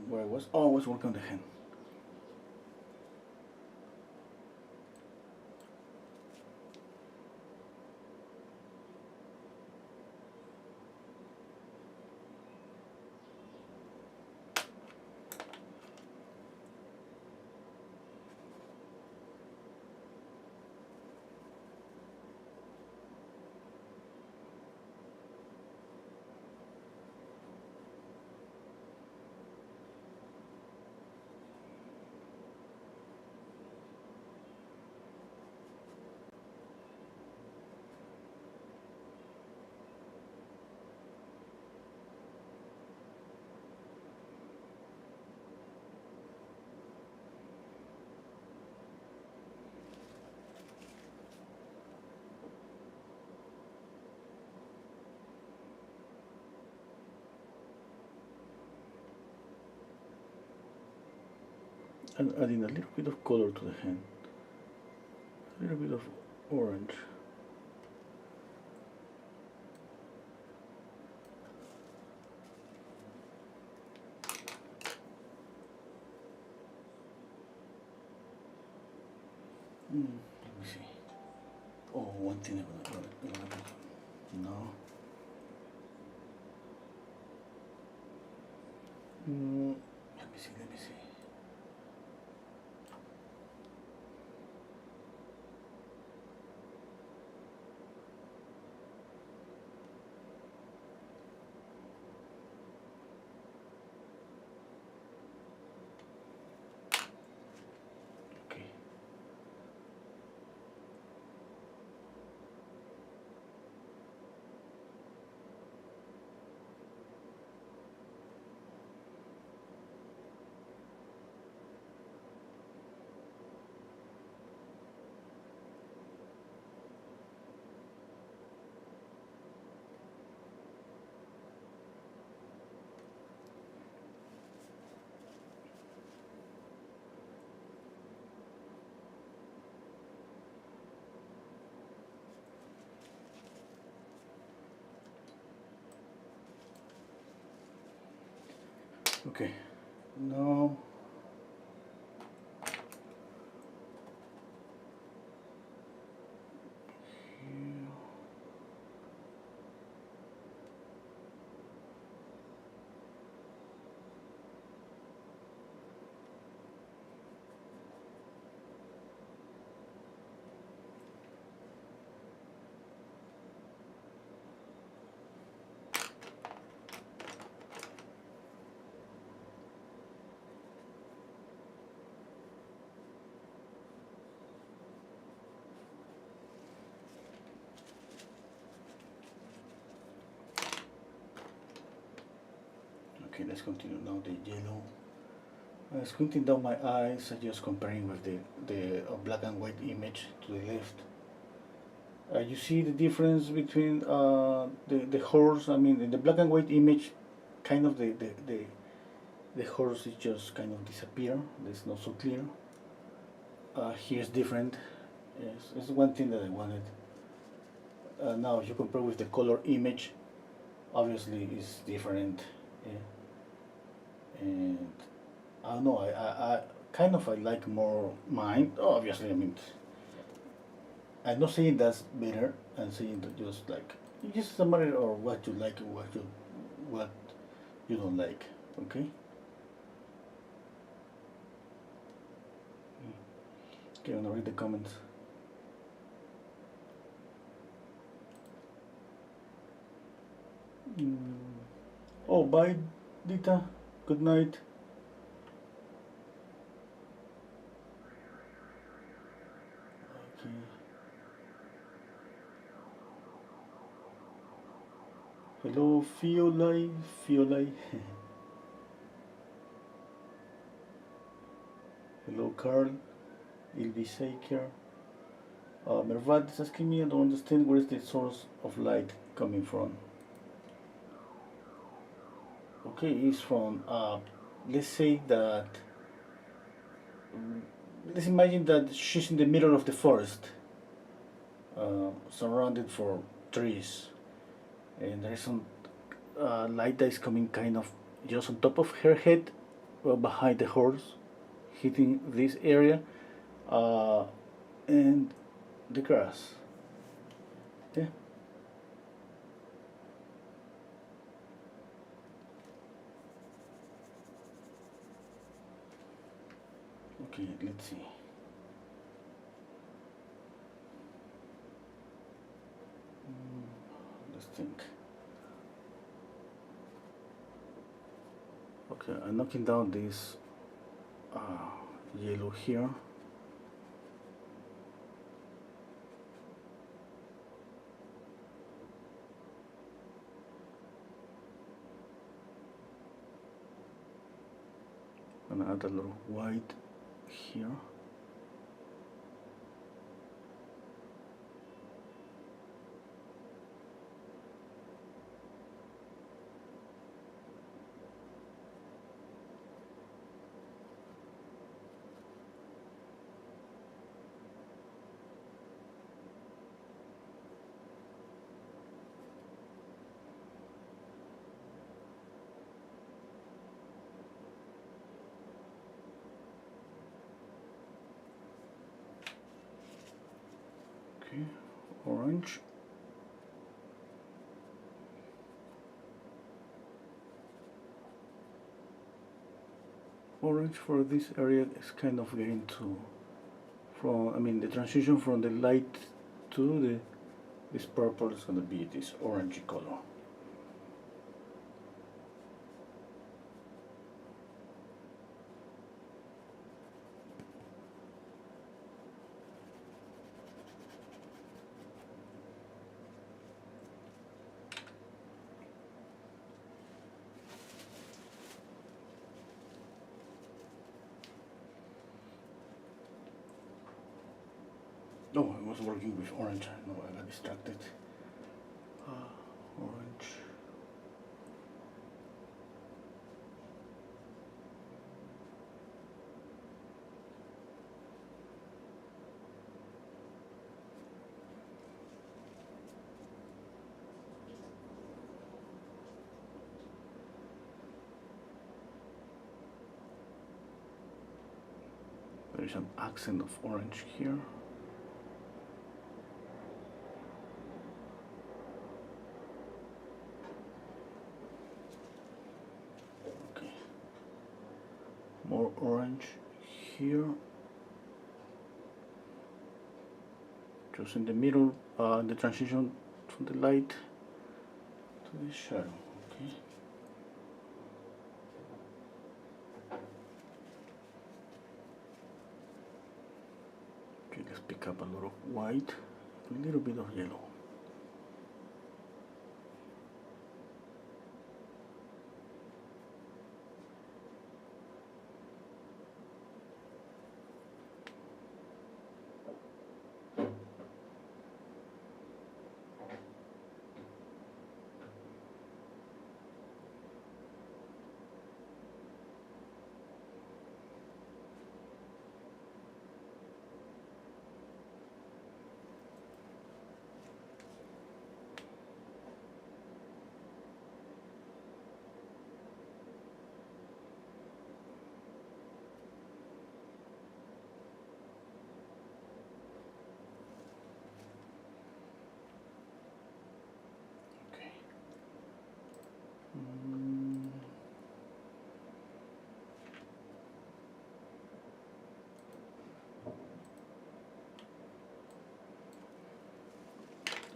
Where I was? Oh, I was working on the hand. And adding a little bit of color to the hand. A little bit of orange. Let me see. Oh, one thing I'm gonna do. No. Let me see. Let me see. Okay. Okay. No. Okay, let's continue now. The yellow. Squinting down my eyes, just comparing with the black and white image to the left. You see the difference between the horse. I mean, in the black and white image, kind of the horse is just kind of disappear. It's not so clear. Here's different. Yes, it's one thing that I wanted. Now, if you compare with the color image, obviously it's different. Yeah. And I don't know. I kind of I like more mine. Oh, obviously, I mean, I'm not saying that's better. I'm saying that just like it's just a matter of what you like and what you don't like. Okay. Okay, I'm gonna read the comments. Oh, bye, Dita. Good night. Okay. Hello, Fiolai. Fiolai. Hello, Carl. Ilvi Shaker. Mervad is asking me, I don't understand where is the source of light coming from. Okay, it's from, let's say that, let's imagine that she's in the middle of the forest, surrounded for trees, and there is some light that is coming kind of just on top of her head, behind the horse, hitting this area, uh, and the grass. Yeah. Okay, let's see. Let's think. Okay, I'm knocking down this yellow here. And add a little white here. orange. Orange for this area is kind of getting to, the transition from the light to this purple is going to be this orangey color. Oh, I was working with orange. No, I got distracted. Orange. There is an accent of orange here. More orange here, just in the middle, the transition from the light to the shadow. Okay. Okay, let's pick up a lot of white, a little bit of yellow.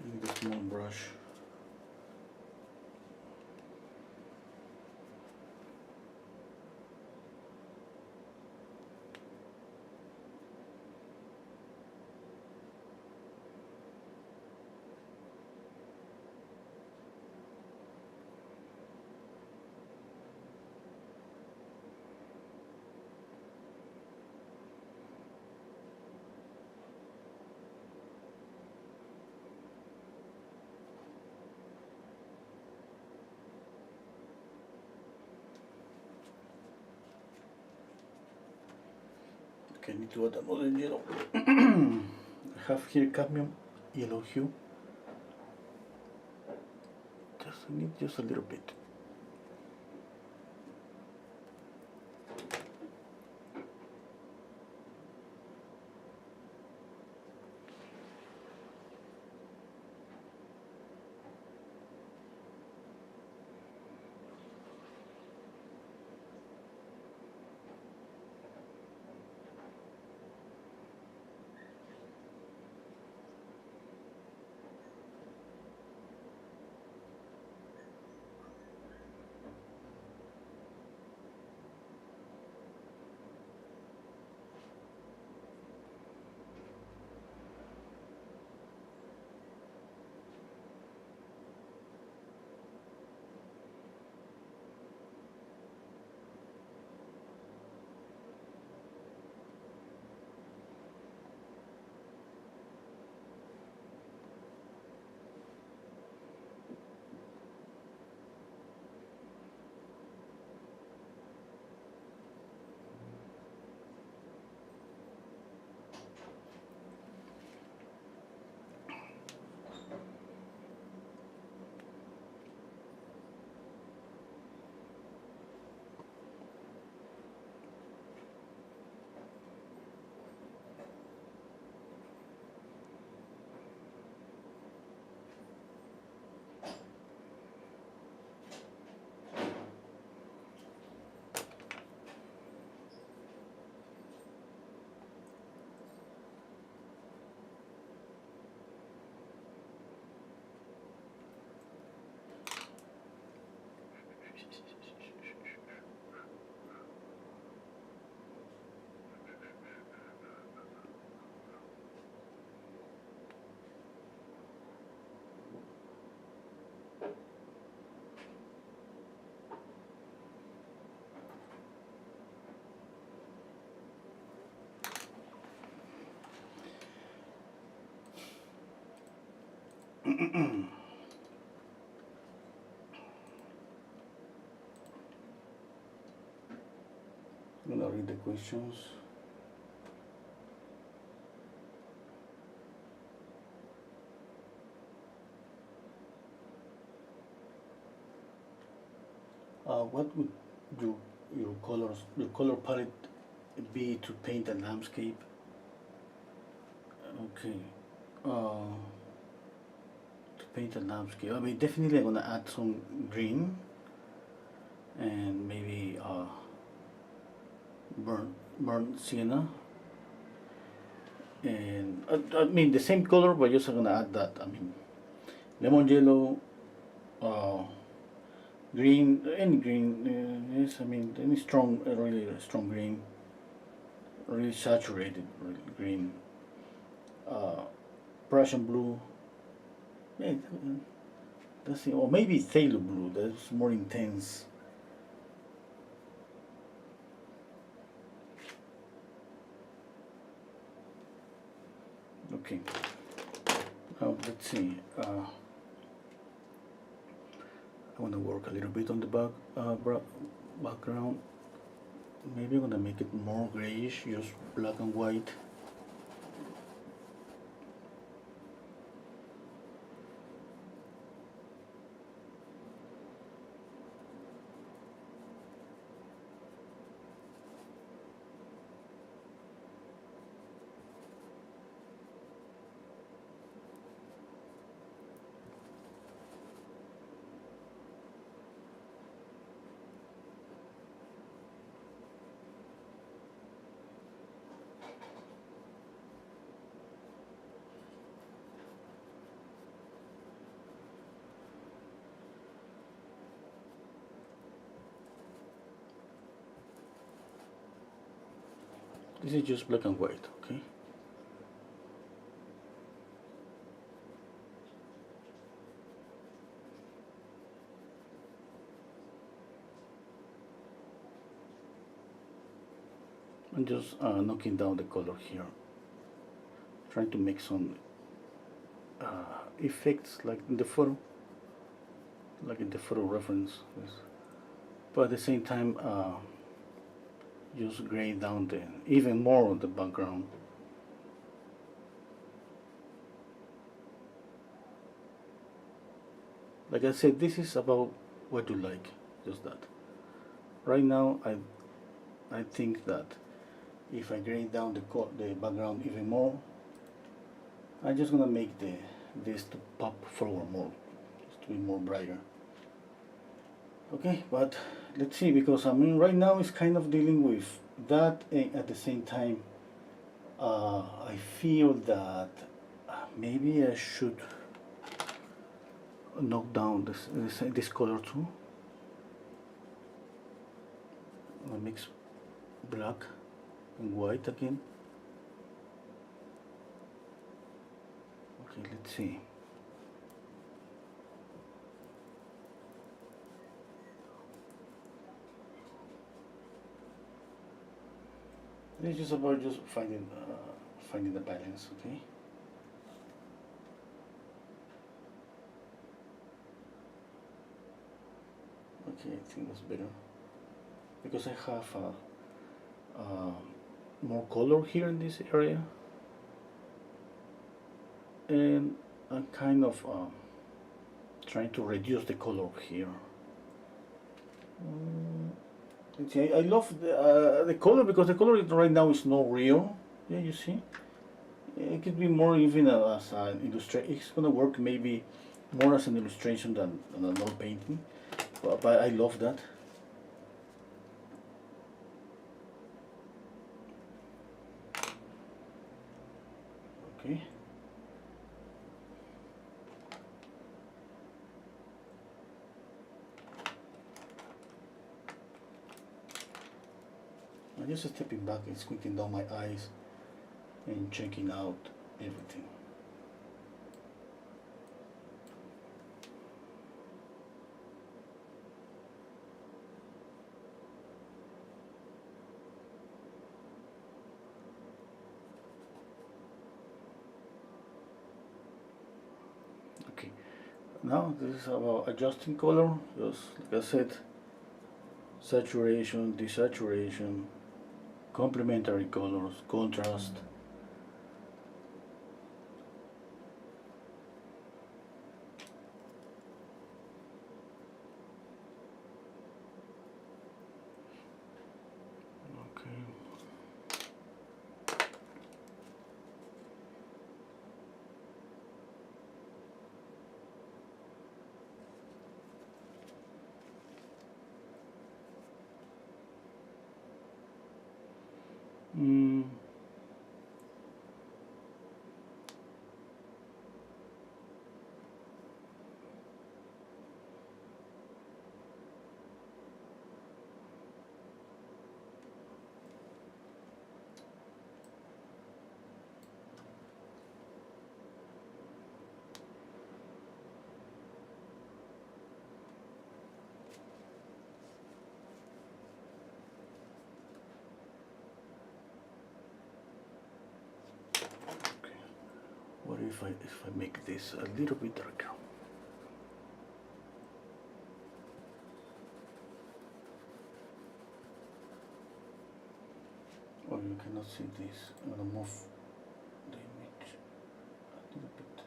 Need a small brush. Okay, I need to add another yellow. I have here cadmium yellow hue. Just need just a little bit. I'm gonna read the questions. What would your color palette be to paint a landscape? Okay. To paint a landscape, I mean, definitely I'm gonna add some green and maybe burnt sienna, and I mean the same color, but just I'm gonna add that. I mean, lemon yellow, uh, green, any green. Yes, I mean any strong, really strong green, really saturated green, uh, Prussian blue. Yeah, that's it. Or maybe phthalo blue. That's more intense. Okay. Now let's see. I want to work a little bit on the background. Maybe I'm gonna make it more grayish, just black and white. This is just black and white, okay? I'm just knocking down the color here, trying to make some effects like in the photo, reference. Yes. But at the same time, just gray down even more of the background. Like I said, this is about what you like, just that. Right now, I think that if I gray down the background even more, I'm just gonna make this to pop forward more, just to be more brighter. Okay, but let's see, because I mean right now it's kind of dealing with that, and at the same time I feel that maybe I should knock down this color too. I'll mix black and white again. Okay, let's see. It's just about just finding the balance, okay? Okay, I think that's better because I have more color here in this area, and I'm kind of trying to reduce the color here. See, I love the color because the color right now is not real. Yeah, you see, it could be more even as an illustration. It's gonna work maybe more as an illustration than an oil painting, but I love that. Okay. I'm just stepping back and squinting down my eyes and checking out everything. Okay, Now this is about adjusting color, just like I said, saturation, desaturation, complementary colors, contrast. Okay. Mm. Okay. What if I make this a little bit darker? Oh, you cannot see this. I'm gonna move the image a little bit.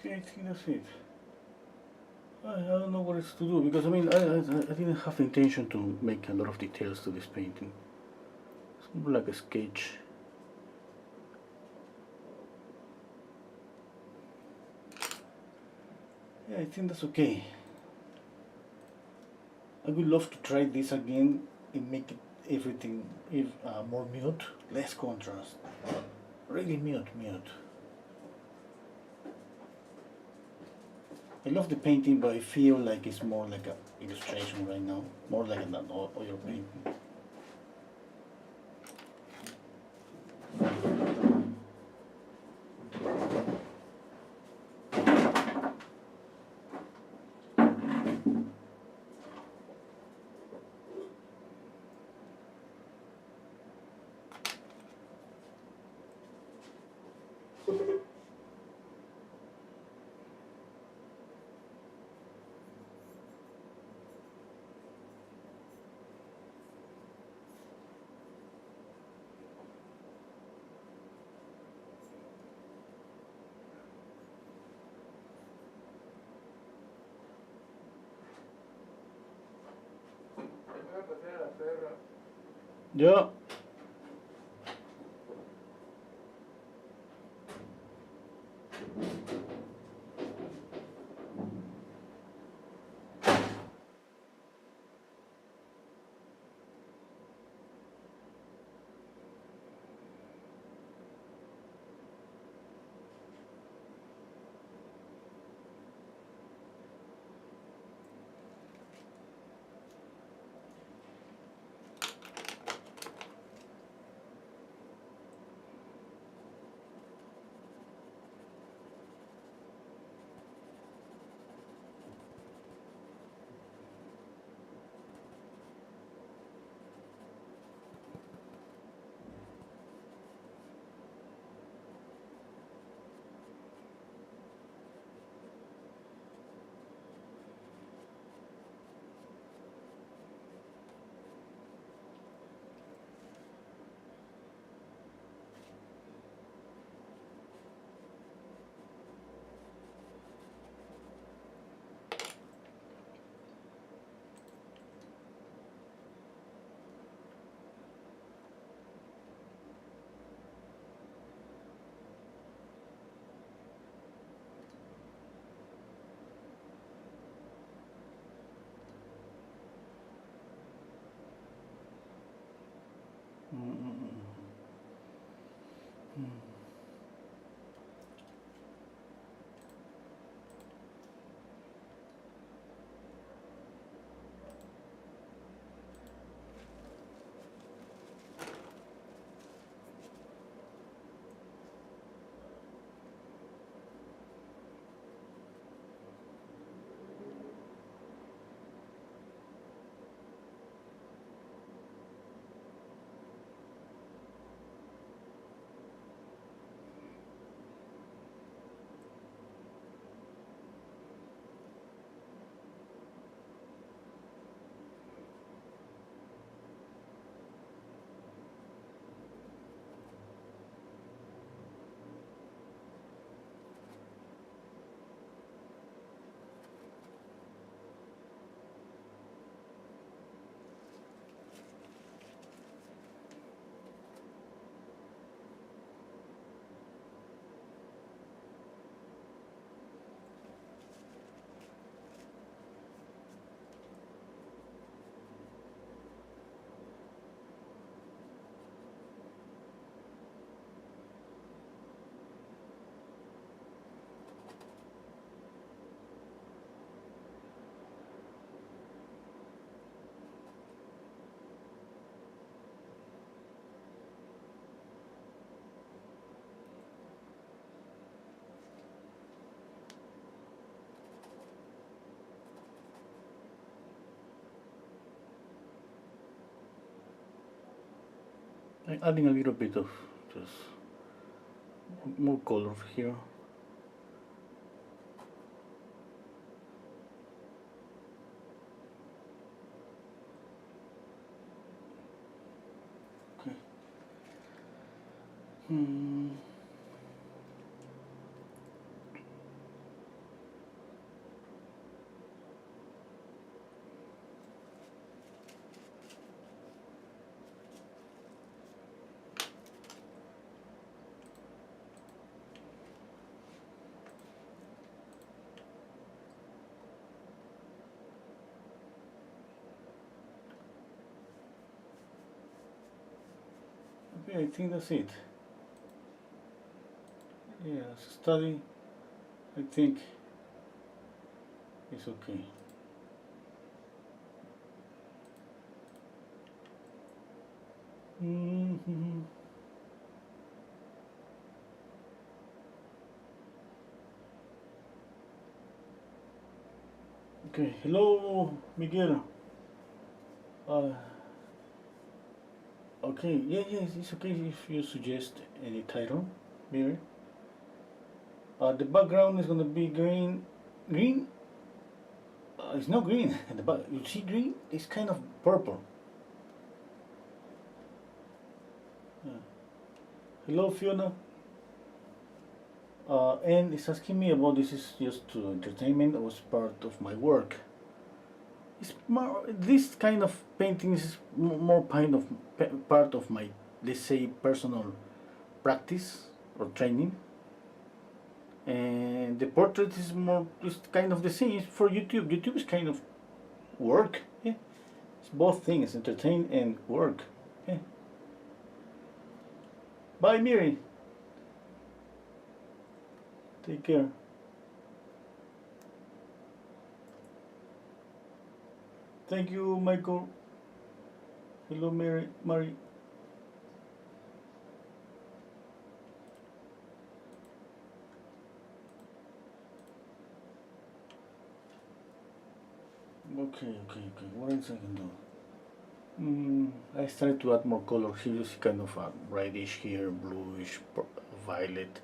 Okay, I think that's it. I don't know what else to do because I mean I didn't have intention to make a lot of details to this painting. It's more like a sketch. Yeah, I think that's okay. I would love to try this again and make it everything if more mute, less contrast. Really mute. I love the painting, but I feel like it's more like a illustration right now, more like an oil painting. Yeah. I'm adding a little bit of just more color here. Okay. Hmm. Okay, I think that's it. Yeah, study, I think it's okay. Mm-hmm. Okay, hello, Miguel. Uh, okay, yeah, it's okay if you suggest any title, Mary. The background is gonna be green. Green? It's not green. You see green? It's kind of purple. Yeah. Hello, Fiona. And it's asking me about this is just to entertainment or was part of my work. it's more, this kind of painting is more part of my, let's say, personal practice or training, and the portrait is kind of the same. It's for YouTube. YouTube is kind of work. Yeah, it's both things, entertain and work. Yeah. Bye, Miri. Take care. Thank you, Michael. Hello, Mary. Okay. What else I can do? I started to add more color. Here you see kind of a reddish here, bluish, violet,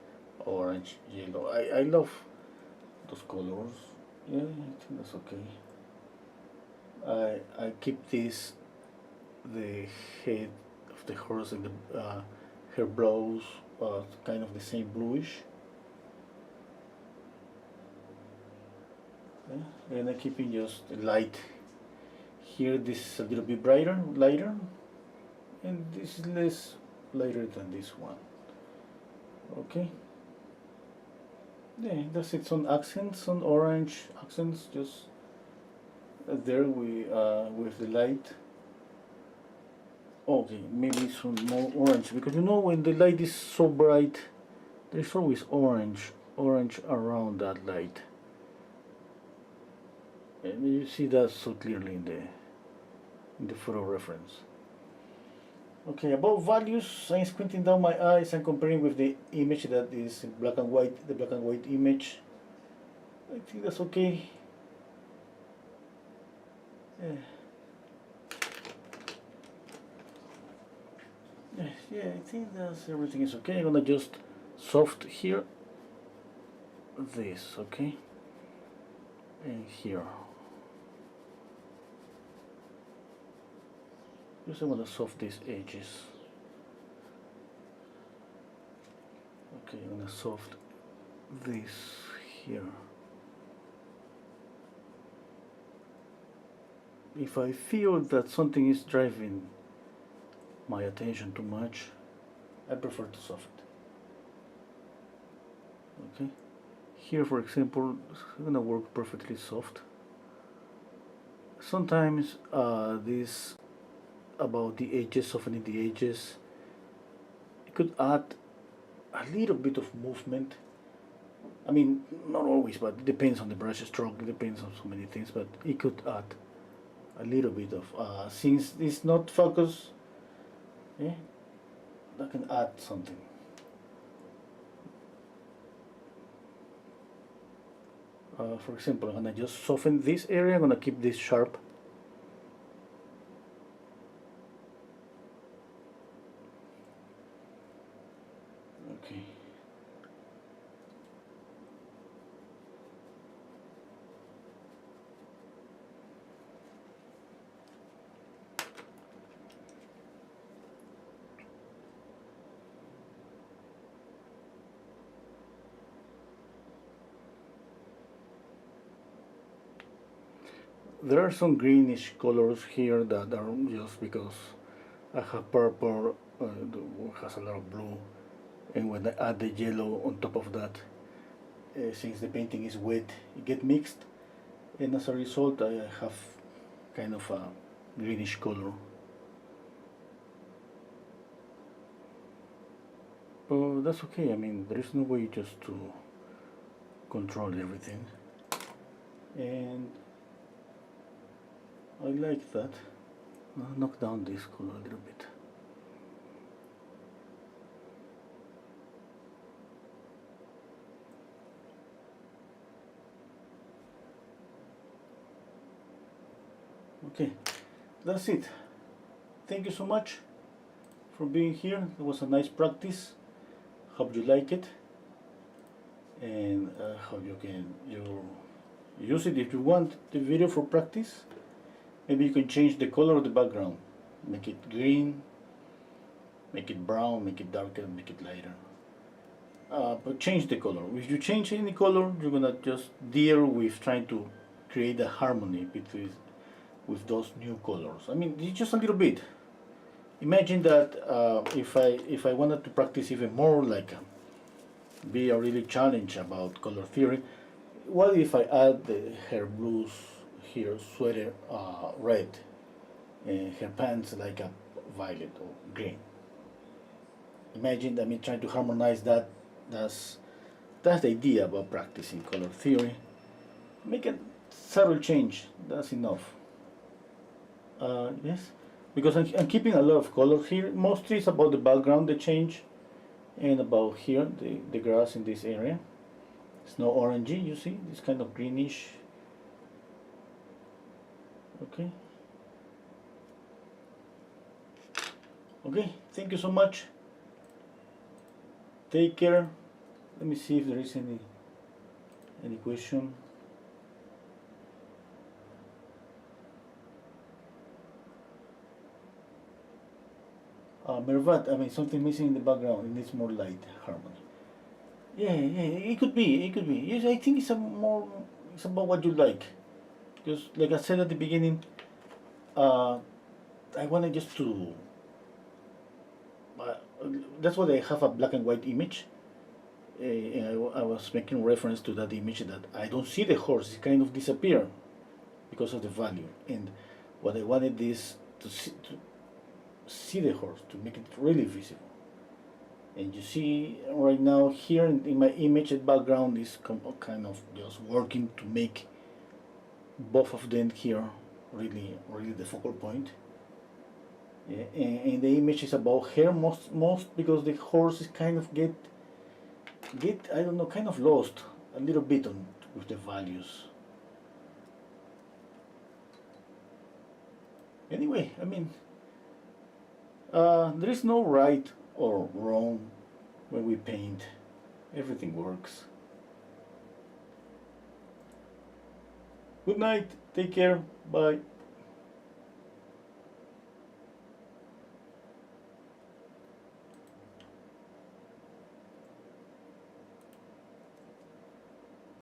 orange, yellow. I love those colors. Yeah, I think that's okay. I keep this, the head of the horse and the her brows kind of the same bluish. Yeah, and I keep it just light. Here this is a little bit lighter, and this is less lighter than this one. Okay. Yeah, that's it. Some accents, some orange accents, just there we with the light. Okay, maybe some more orange, because you know when the light is so bright, there's always orange around that light, and you see that so clearly in the photo reference. Okay, about values, I'm squinting down my eyes and comparing with the image that is in black and white, the black and white image. I think that's okay. Yeah, I think that's everything is okay. I'm gonna just soft here, this, okay, and here. Just I want to soft these edges. Okay, I'm gonna soft this here. If I feel that something is driving my attention too much, I prefer to soften. Okay, here for example, it's gonna work perfectly soft. Sometimes this about the edges, softening the edges, it could add a little bit of movement. I mean, not always, but it depends on the brush stroke, it depends on so many things, but it could add a little bit of, since it's not focused, yeah, that can add something. For example, I'm gonna just soften this area, I'm gonna keep this sharp. Okay. There are some greenish colors here that are just because I have purple, has a lot of blue, and when I add the yellow on top of that, since the painting is wet, it gets mixed, and as a result I have kind of a greenish color. But that's okay, I mean, there is no way just to control everything, and I like that. I'll knock down this color a little bit. Okay, that's it. Thank you so much for being here. It was a nice practice. Hope you like it, and hope you can use it if you want the video for practice. Maybe you can change the color of the background, make it green, make it brown, make it darker, make it lighter. But change the color. If you change any color, you're gonna just deal with trying to create a harmony with those new colors. I mean, it's just a little bit. Imagine that if I wanted to practice even more, like be a really challenge about color theory, what if I add her blues here, sweater red, and her pants like a violet or green? Imagine, I mean, trying to harmonize that. That's that's the idea about practicing color theory. Make a subtle change. That's enough. Yes, because I'm keeping a lot of color here. Mostly it's about the background, the change, and about here, the grass in this area. It's no orangey, you see, this kind of greenish. Okay. Okay, thank you so much. Take care. Let me see if there is any question. Mervat, I mean, something missing in the background. It needs more light, harmony. Yeah, yeah, it could be, it could be. Yes, I think it's about what you like. Because, like I said at the beginning, I wanted just to. Uh, that's why I have a black and white image. And I was making reference to that image that I don't see the horse; it kind of disappear because of the value. And what I wanted is to see the horse, to make it really visible. And you see right now here in my image, the background is kind of just working to make both of them here really the focal point. Yeah, and the image is about her most because the horse is kind of get I don't know, kind of lost a little bit on with the values. Anyway, I mean, there is no right or wrong when we paint. Everything works. Good night. Take care. Bye.